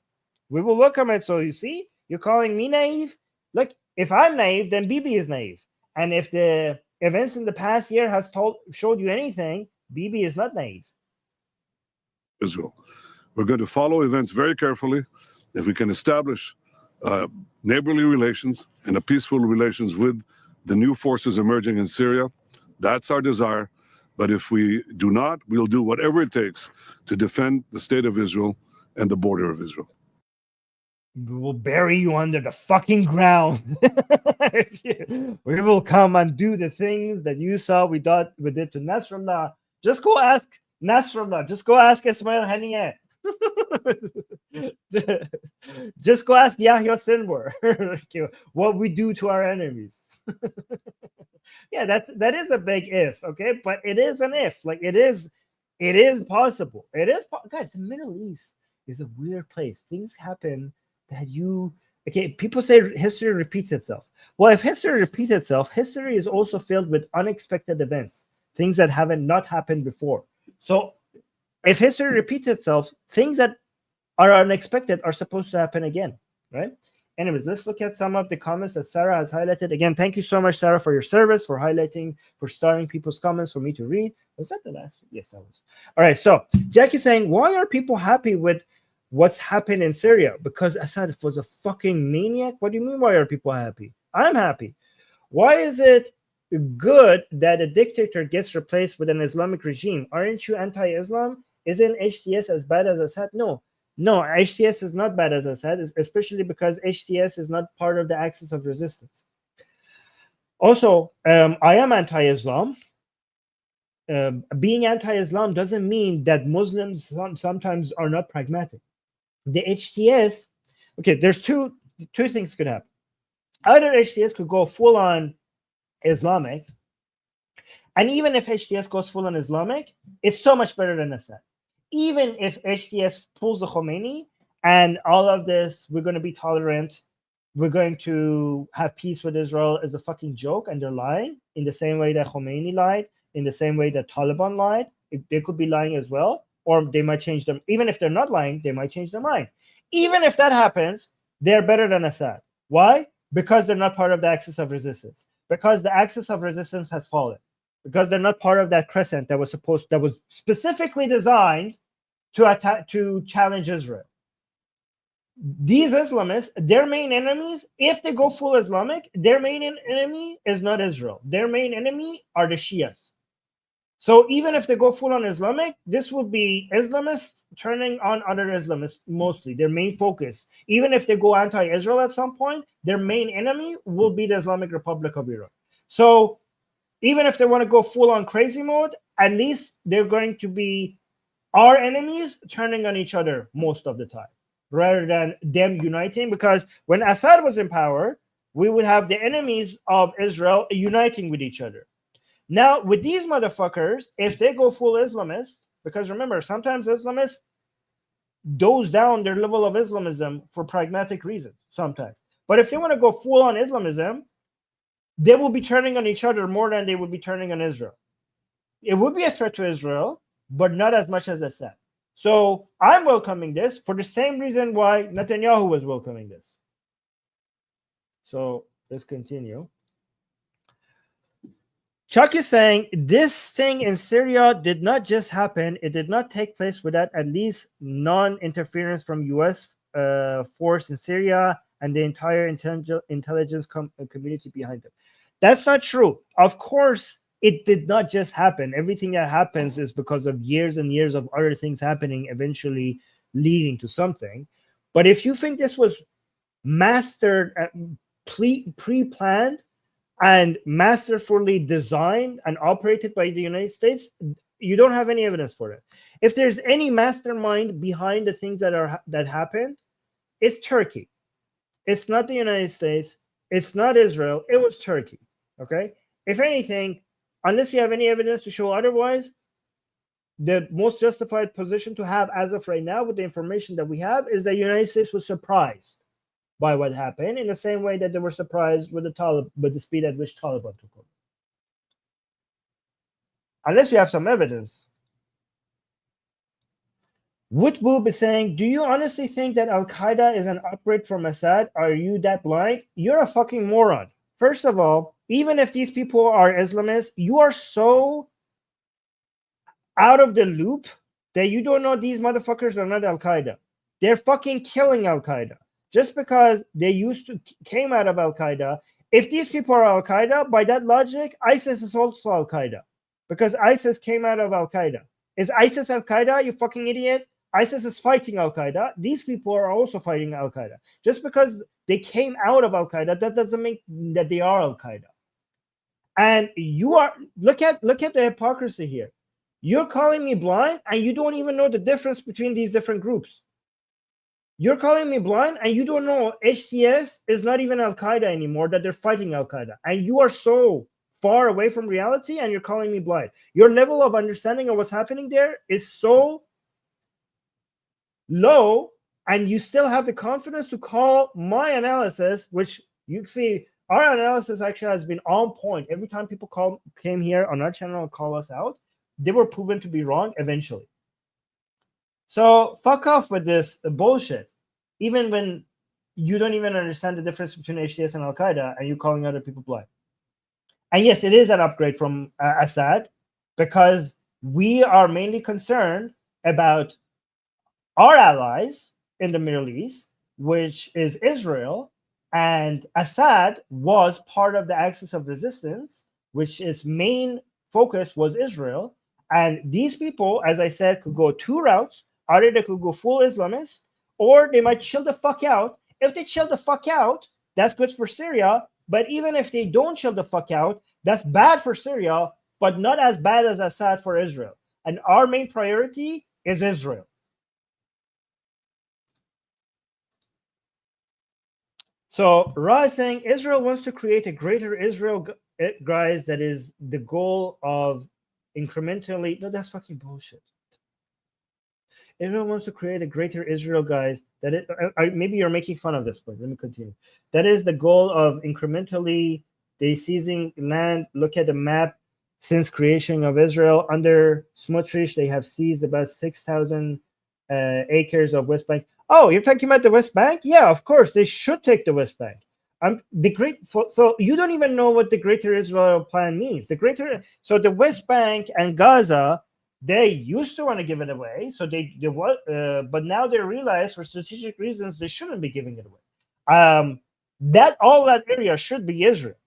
We will welcome it. So you see, you're calling me naive. Look, if I'm naive, then Bibi is naive. And if the events in the past year has showed you anything, Bibi is not naive. Israel. We're going to follow events very carefully. If we can establish neighborly relations and a peaceful relations with the new forces emerging in Syria, that's our desire. But if we do not, we'll do whatever it takes to defend the state of Israel and the border of Israel. We will bury you under the fucking ground. We will come and do the things that you saw we did to Nasrallah. Just go ask Nasrallah. Just go ask Ismail Haniyeh. Just go ask Yahya Sinwar what we do to our enemies. Yeah, that is a big if, okay? But it is an if. Like it is possible. Guys, the Middle East is a weird place. Things happen that people say history repeats itself. Well, if history repeats itself, history is also filled with unexpected events, things that haven't not happened before. So if history repeats itself, things that are unexpected are supposed to happen again, right? Anyways, let's look at some of the comments that Sarah has highlighted. Again, thank you so much, Sarah, for your service, for highlighting, for starring people's comments for me to read. Was that the last? Yes, that was. All right, so Jackie's saying, why are people happy with what's happened in Syria, because Assad was a fucking maniac. What do you mean, why are people happy? I'm happy. Why is it good that a dictator gets replaced with an Islamic regime? Aren't you anti-Islam? Isn't HTS as bad as Assad? No, HTS is not bad as Assad, especially because HTS is not part of the axis of resistance. Also, I am anti-Islam. Being anti-Islam doesn't mean that Muslims sometimes are not pragmatic. The HTS, okay, there's two things could happen. Either HTS could go full on Islamic, and even if HTS goes full on Islamic, it's so much better than Assad. Even if HTS pulls the Khomeini and all of this, we're going to be tolerant, we're going to have peace with Israel, is a fucking joke, and they're lying in the same way that Khomeini lied, in the same way that Taliban lied. They could be lying as well, or they might change them. Even if they're not lying, they might change their mind. Even if that happens, they're better than Assad. Why? Because they're not part of the axis of resistance. Because the axis of resistance has fallen. Because they're not part of that crescent that was specifically designed to challenge Israel. These Islamists, their main enemies, if they go full Islamic, their main enemy is not Israel. Their main enemy are the Shias. So even if they go full on Islamic, this would be Islamists turning on other Islamists mostly, their main focus. Even if they go anti-Israel at some point, their main enemy will be the Islamic Republic of Iran. So even if they want to go full on crazy mode, at least they're going to be our enemies turning on each other most of the time, rather than them uniting. Because when Assad was in power, we would have the enemies of Israel uniting with each other. Now, with these motherfuckers, if they go full Islamist, because remember, sometimes Islamists doze down their level of Islamism for pragmatic reasons, sometimes. But if they want to go full on Islamism, they will be turning on each other more than they would be turning on Israel. It would be a threat to Israel, but not as much as Assad. So I'm welcoming this for the same reason why Netanyahu was welcoming this. So let's continue. Chuck is saying this thing in Syria did not just happen. It did not take place without at least non-interference from U.S. Force in Syria and the entire intelligence community behind them. That's not true. Of course, it did not just happen. Everything that happens is because of years and years of other things happening, eventually leading to something. But if you think this was mastered, pre-planned, and masterfully designed and operated by the United States, you don't have any evidence for it. If there's any mastermind behind the things that happened, it's Turkey. It's not the United States. It's not Israel. It was Turkey. Okay? If anything, unless you have any evidence to show otherwise, the most justified position to have as of right now with the information that we have is that the United States was surprised by what happened, in the same way that they were surprised with the speed at which Taliban took over. Unless you have some evidence. Woodboob is saying, do you honestly think that Al-Qaeda is an upgrade from Assad? Are you that blind? You're a fucking moron. First of all, even if these people are Islamists, you are so out of the loop that you don't know these motherfuckers are not Al-Qaeda. They're fucking killing Al-Qaeda. Just because they came out of Al-Qaeda, if these people are Al-Qaeda, by that logic, ISIS is also Al-Qaeda. Because ISIS came out of Al-Qaeda. Is ISIS Al-Qaeda, you fucking idiot? ISIS is fighting Al-Qaeda. These people are also fighting Al-Qaeda. Just because they came out of Al-Qaeda, that doesn't mean that they are Al-Qaeda. And you are, look at the hypocrisy here. You're calling me blind, and you don't even know the difference between these different groups. You're calling me blind, and you don't know HTS is not even Al-Qaeda anymore, that they're fighting Al-Qaeda. And you are so far away from reality, and you're calling me blind. Your level of understanding of what's happening there is so low, and you still have the confidence to call my analysis, which you see, our analysis actually has been on point. Every time people came here on our channel and call us out, they were proven to be wrong eventually. So fuck off with this bullshit. Even when you don't even understand the difference between HTS and Al-Qaeda, and you're calling other people blind. And yes, it is an upgrade from Assad, because we are mainly concerned about our allies in the Middle East, which is Israel, and Assad was part of the axis of resistance, which its main focus was Israel. And these people, as I said, could go two routes. Either they could go full Islamist, or they might chill the fuck out. If they chill the fuck out, that's good for Syria. But even if they don't chill the fuck out, that's bad for Syria, but not as bad as Assad for Israel. And our main priority is Israel. So Ra is saying Israel wants to create a greater Israel, guys. That is the goal of incrementally. No, that's fucking bullshit. Israel wants to create a greater Israel, guys. That it, maybe you're making fun of this, but let me continue. That is the goal of incrementally they seizing land. Look at the map. Since creation of Israel under Smotrich, they have seized about 6,000 acres of West Bank. Oh, you're talking about the West Bank? Yeah, of course they should take the West Bank. So you don't even know what the Greater Israel Plan means. So the West Bank and Gaza, they used to want to give it away. So but now they realize for strategic reasons they shouldn't be giving it away. All that area should be Israel.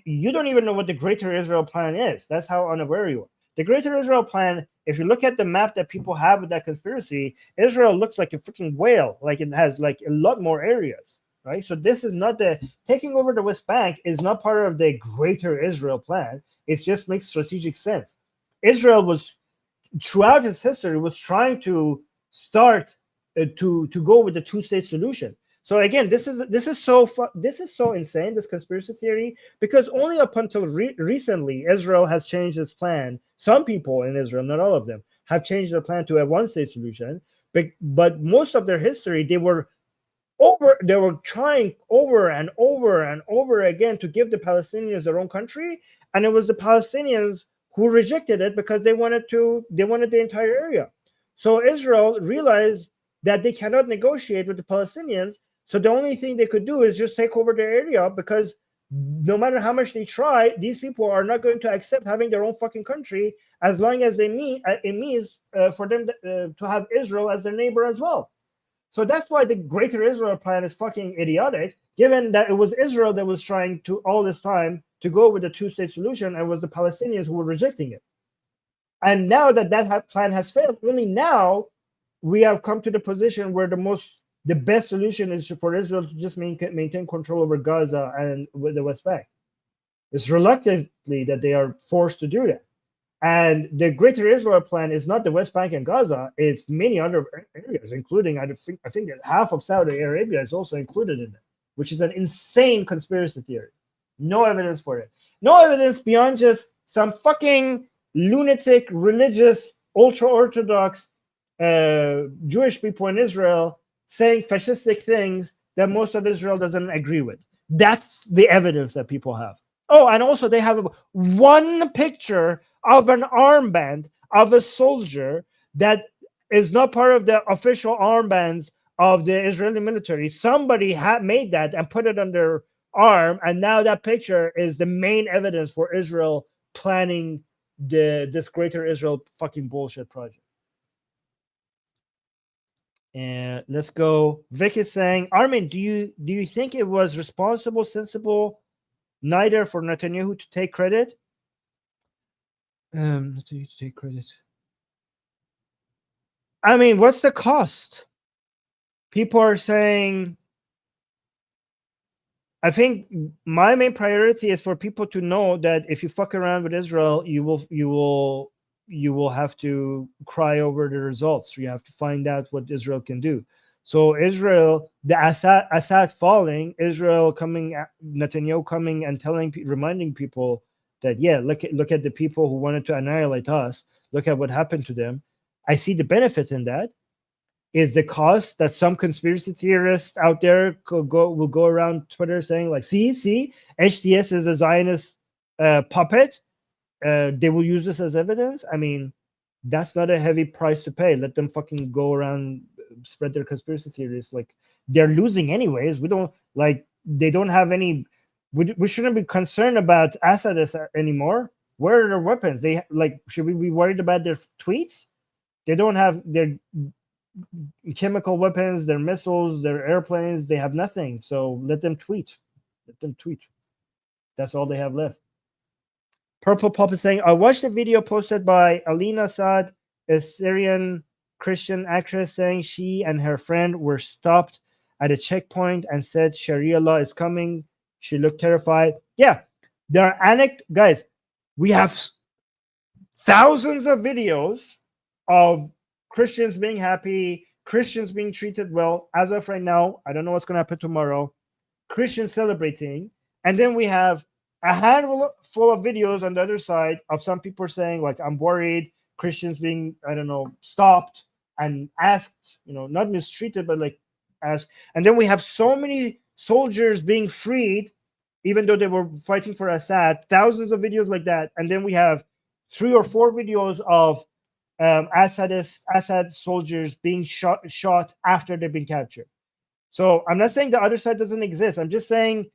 You don't even know what the Greater Israel Plan is. That's how unaware you are. The Greater Israel Plan, if you look at the map that people have with that conspiracy, Israel looks like a freaking whale. Like it has like a lot more areas, right? So this is not taking over the West Bank is not part of the Greater Israel Plan. It just makes strategic sense. Israel was, throughout its history, was trying to start to go with the two-state solution. So again, this is so insane, this conspiracy theory, because only up until recently Israel has changed its plan. Some people in Israel, not all of them, have changed their plan to a one-state solution. But most of their history, they were trying over and over and over again to give the Palestinians their own country, and it was the Palestinians who rejected it because they wanted the entire area. So Israel realized that they cannot negotiate with the Palestinians. So the only thing they could do is just take over their area, because no matter how much they try, these people are not going to accept having their own fucking country as long as it means for them to have Israel as their neighbor as well. So that's why the Greater Israel Plan is fucking idiotic, given that it was Israel that was trying to all this time to go with the two-state solution, and it was the Palestinians who were rejecting it. And now that plan has failed, only now we have come to the position where the best solution is for Israel to just maintain control over Gaza and with the West Bank. It's reluctantly that they are forced to do that. And the Greater Israel Plan is not the West Bank and Gaza, it's many other areas, including, I think that half of Saudi Arabia is also included in it, which is an insane conspiracy theory. No evidence for it. No evidence beyond just some fucking lunatic, religious, ultra-Orthodox Jewish people in Israel saying fascistic things that most of Israel doesn't agree with. That's the evidence that people have. Oh, and also they have one picture of an armband of a soldier that is not part of the official armbands of the Israeli military. Somebody had made that and put it on their arm, and now that picture is the main evidence for Israel planning this Greater Israel fucking bullshit project. And let's go. Vic is saying, Armin, do you think it was responsible, sensible, neither for Netanyahu to take credit? Netanyahu to take credit. I mean, what's the cost? People are saying, I think my main priority is for people to know that if you fuck around with Israel, you will have to cry over the results. You have to find out what Israel can do. So Israel, the Assad falling, Israel coming, Netanyahu coming and reminding people that, yeah, look at the people who wanted to annihilate us. Look at what happened to them. I see the benefit in that. Is the cost that some conspiracy theorists out there will go around Twitter saying like, see, HTS is a Zionist puppet. They will use this as evidence. I mean, that's not a heavy price to pay. Let them fucking go around, spread their conspiracy theories. Like, they're losing anyways. They don't have any. We shouldn't be concerned about Assadists anymore. Where are their weapons? Should we be worried about their tweets? They don't have chemical weapons, their missiles, their airplanes. They have nothing. So let them tweet. Let them tweet. That's all they have left. Purple Pop is saying, I watched a video posted by Alina Assad, a Syrian Christian actress, saying she and her friend were stopped at a checkpoint and said Sharia law is coming. She looked terrified. Yeah, there are guys, we have thousands of videos of Christians being happy, Christians being treated well. As of right now, I don't know what's going to happen tomorrow. Christians celebrating. And then we have a handful of videos on the other side of some people saying, like, I'm worried, Christians being, I don't know, stopped and asked, not mistreated, but like asked. And then we have so many soldiers being freed, even though they were fighting for Assad, thousands of videos like that. And then we have 3 or 4 videos of Assad soldiers being shot after they've been captured. So I'm not saying the other side doesn't exist. I'm just saying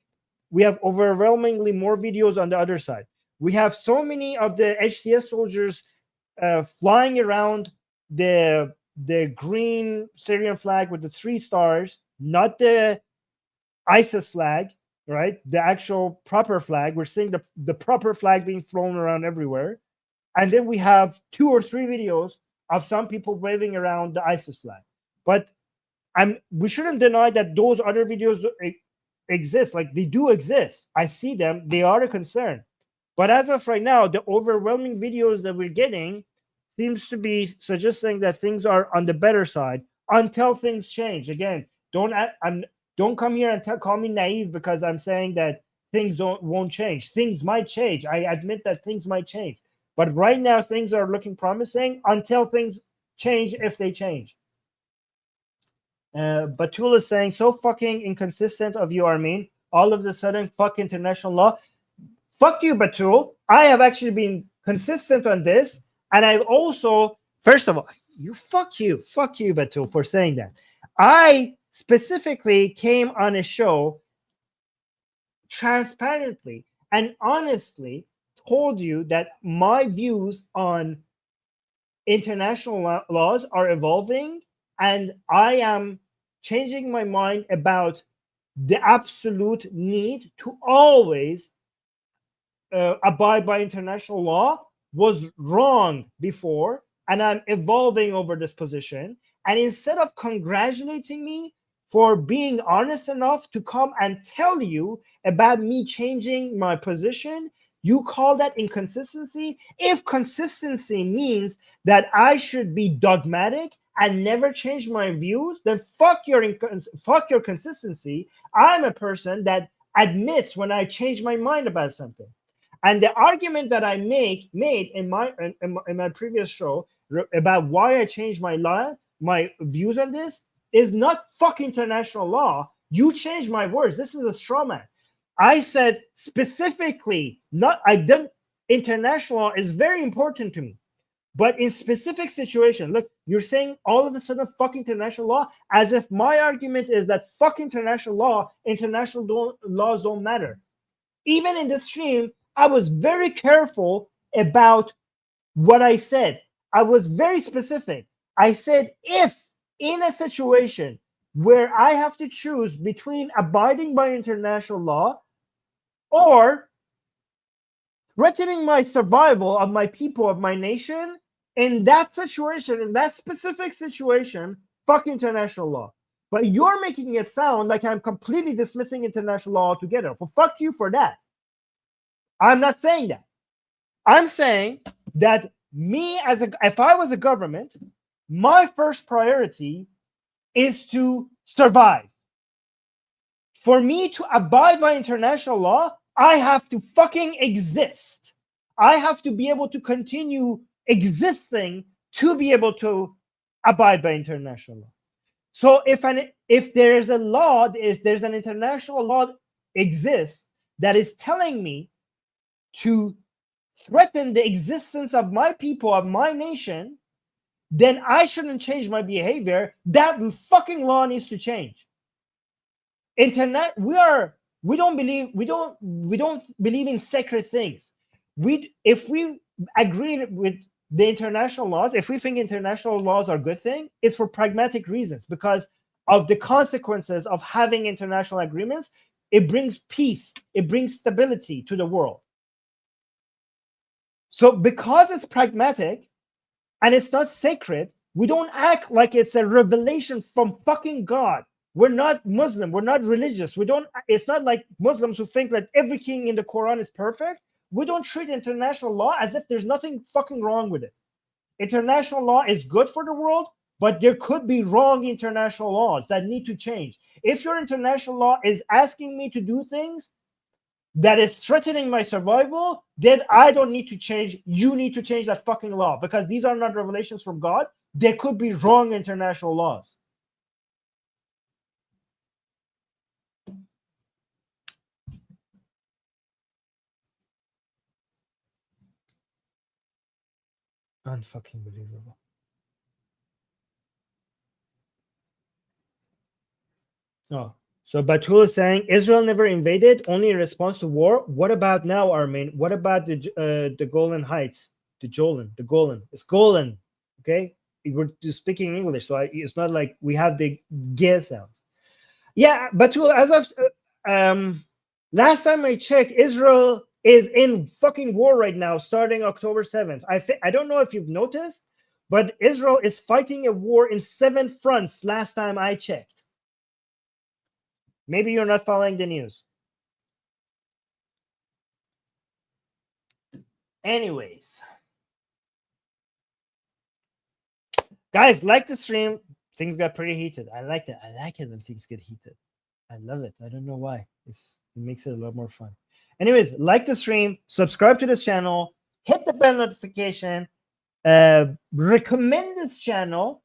we have overwhelmingly more videos on the other side. We have so many of the HTS soldiers flying around the green Syrian flag with the 3 stars, not the ISIS flag, right? The actual proper flag. We're seeing the proper flag being flown around everywhere. And then we have 2 or 3 videos of some people waving around the ISIS flag. But we shouldn't deny that those other videos exist. Like, they do exist. I see them. They are a concern. But as of right now, the overwhelming videos that we're getting seems to be suggesting that things are on the better side until things change. Again, don't come here and call me naive because I'm saying that things won't change. Things might change. I admit that things might change. But right now, things are looking promising until things change, if they change. Batul is saying, so fucking inconsistent of you, Armin. All of a sudden, fuck international law. Fuck you, Batul. I have actually been consistent on this. And I've also, first of all, fuck you, Batul, for saying that. I specifically came on a show transparently and honestly told you that my views on international laws are evolving, and I am changing my mind about the absolute need to always abide by international law was wrong before, and I'm evolving over this position. And instead of congratulating me for being honest enough to come and tell you about me changing my position, you call that inconsistency? If consistency means that I should be dogmatic and never change my views, then fuck your consistency. I'm a person that admits when I change my mind about something. And the argument that I made in my previous show about why I changed my views on this is not fuck international law. You changed my words. This is a straw man. I said specifically, international law is very important to me. But in specific situation, look, you're saying all of a sudden fuck international law as if my argument is that fuck international law, laws don't matter. Even in the stream, I was very careful about what I said. I was very specific. I said, if in a situation where I have to choose between abiding by international law or threatening my survival of my people, of my nation, in that situation, in that specific situation, fuck international law. But you're making it sound like I'm completely dismissing international law altogether. Well, fuck you for that. I'm not saying that. I'm saying that if I was a government, my first priority is to survive. For me to abide by international law, I have to fucking exist. I have to be able to continue existing to be able to abide by international law. So if there's a law, if there's an international law exists that is telling me to threaten the existence of my people, of my nation, then I shouldn't change my behavior. That fucking law needs to change. We don't believe in sacred things. If we agree with the international laws, if we think international laws are a good thing, it's for pragmatic reasons, because of the consequences of having international agreements. It brings peace, it brings stability to the world. So because it's pragmatic and it's not sacred, we don't act like it's a revelation from fucking God. We're not Muslim, we're not religious. It's not like Muslims who think that everything in the Quran is perfect. We don't treat international law as if there's nothing fucking wrong with it. International law is good for the world, but there could be wrong international laws that need to change. If your international law is asking me to do things that is threatening my survival, then I don't need to change. You need to change that fucking law, because these are not revelations from God. There could be wrong international laws. Unfucking believable. Oh, so Batul is saying Israel never invaded, only in response to war. What about now, Armin? What about the Golan Heights? The Golan. It's Golan. Okay, we're just speaking English, so it's not like we have the G sounds. Yeah, Batul, as of last time I checked, Israel is in fucking war right now, starting October 7th. I don't know if you've noticed, but Israel is fighting a war in 7 fronts last time I checked. Maybe you're not following the news. Anyways. Guys, like the stream. Things got pretty heated. I like that. I like it when things get heated. I love it. I don't know why. It makes it a lot more fun. Anyways, like the stream, subscribe to this channel, hit the bell notification, recommend this channel.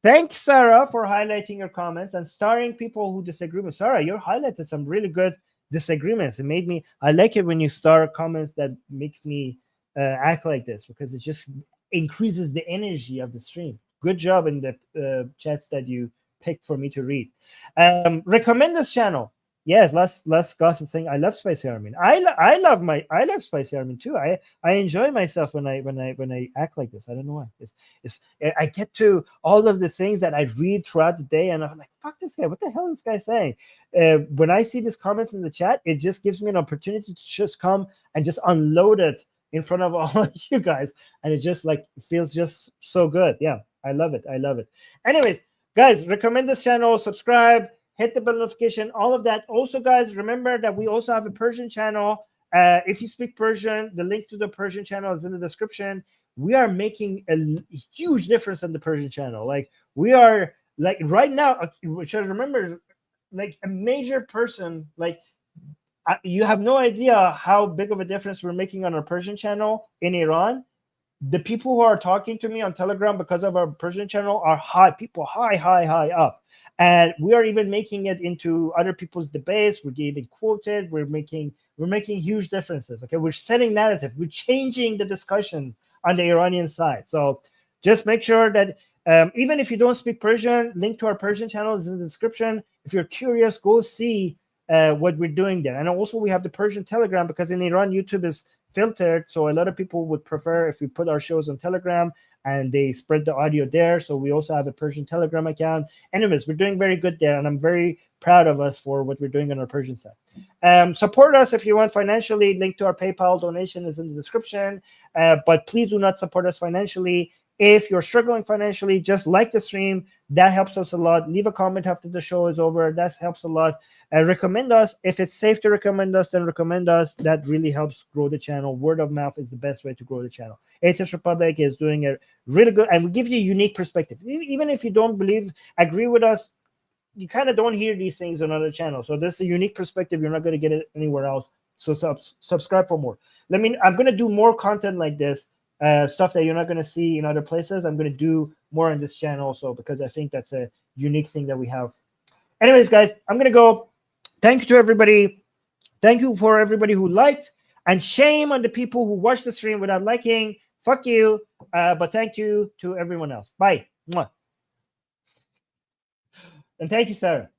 Thanks, Sarah, for highlighting your comments and starring people who disagree with Sarah. You highlighted some really good disagreements. It made me, I like it when you star comments that make me act like this, because it just increases the energy of the stream. Good job in the chats that you picked for me to read. Recommend this channel. Yes, last gossip thing. I love Spicy Armin. I love Spicy Armin too. I enjoy myself when I act like this. I don't know why. I get to all of the things that I read throughout the day, and I'm like, fuck this guy. What the hell is this guy saying? When I see these comments in the chat, it just gives me an opportunity to just come and just unload it in front of all of you guys, and it just like feels just so good. Yeah, I love it. I love it. Anyways, guys, recommend this channel, subscribe, hit the bell notification, all of that. Also, guys, remember that we also have a Persian channel. If you speak Persian, the link to the Persian channel is in the description. We are making a huge difference on the Persian channel. Like, we are, like, right now, which I remember, like, a major person, like, you have no idea how big of a difference we're making on our Persian channel in Iran. The people who are talking to me on Telegram because of our Persian channel are high up. And we are even making it into other people's debates. We're getting quoted. We're making huge differences. Okay, we're setting narrative. We're changing the discussion on the Iranian side. So just make sure that even if you don't speak Persian, link to our Persian channel is in the description. If you're curious, go see what we're doing there. And also we have the Persian Telegram, because in Iran, YouTube is filtered. So a lot of people would prefer if we put our shows on Telegram and they spread the audio there. So we also have a Persian Telegram account. Anyways, we're doing very good there, and I'm very proud of us for what we're doing on our Persian side. Support us if you want financially. Link to our PayPal donation is in the description. But please do not support us financially. If you're struggling financially, just like the stream. That helps us a lot. Leave a comment after the show is over. That helps a lot. Recommend us. If it's safe to recommend us, then recommend us. That really helps grow the channel. Word of mouth is the best way to grow the channel. Atheist Republic is doing a really good, and we give you a unique perspective. Even if you don't agree with us, you kind of don't hear these things on other channels. So this is a unique perspective. You're not going to get it anywhere else. So subscribe for more. I'm going to do more content like this, stuff that you're not going to see in other places. I'm going to do more on this channel also, because I think that's a unique thing that we have. Anyways, guys, I'm going to go. Thank you to everybody. Thank you for everybody who liked, and shame on the people who watched the stream without liking. Fuck you. But thank you to everyone else. Bye. Mwah. And thank you, Sarah.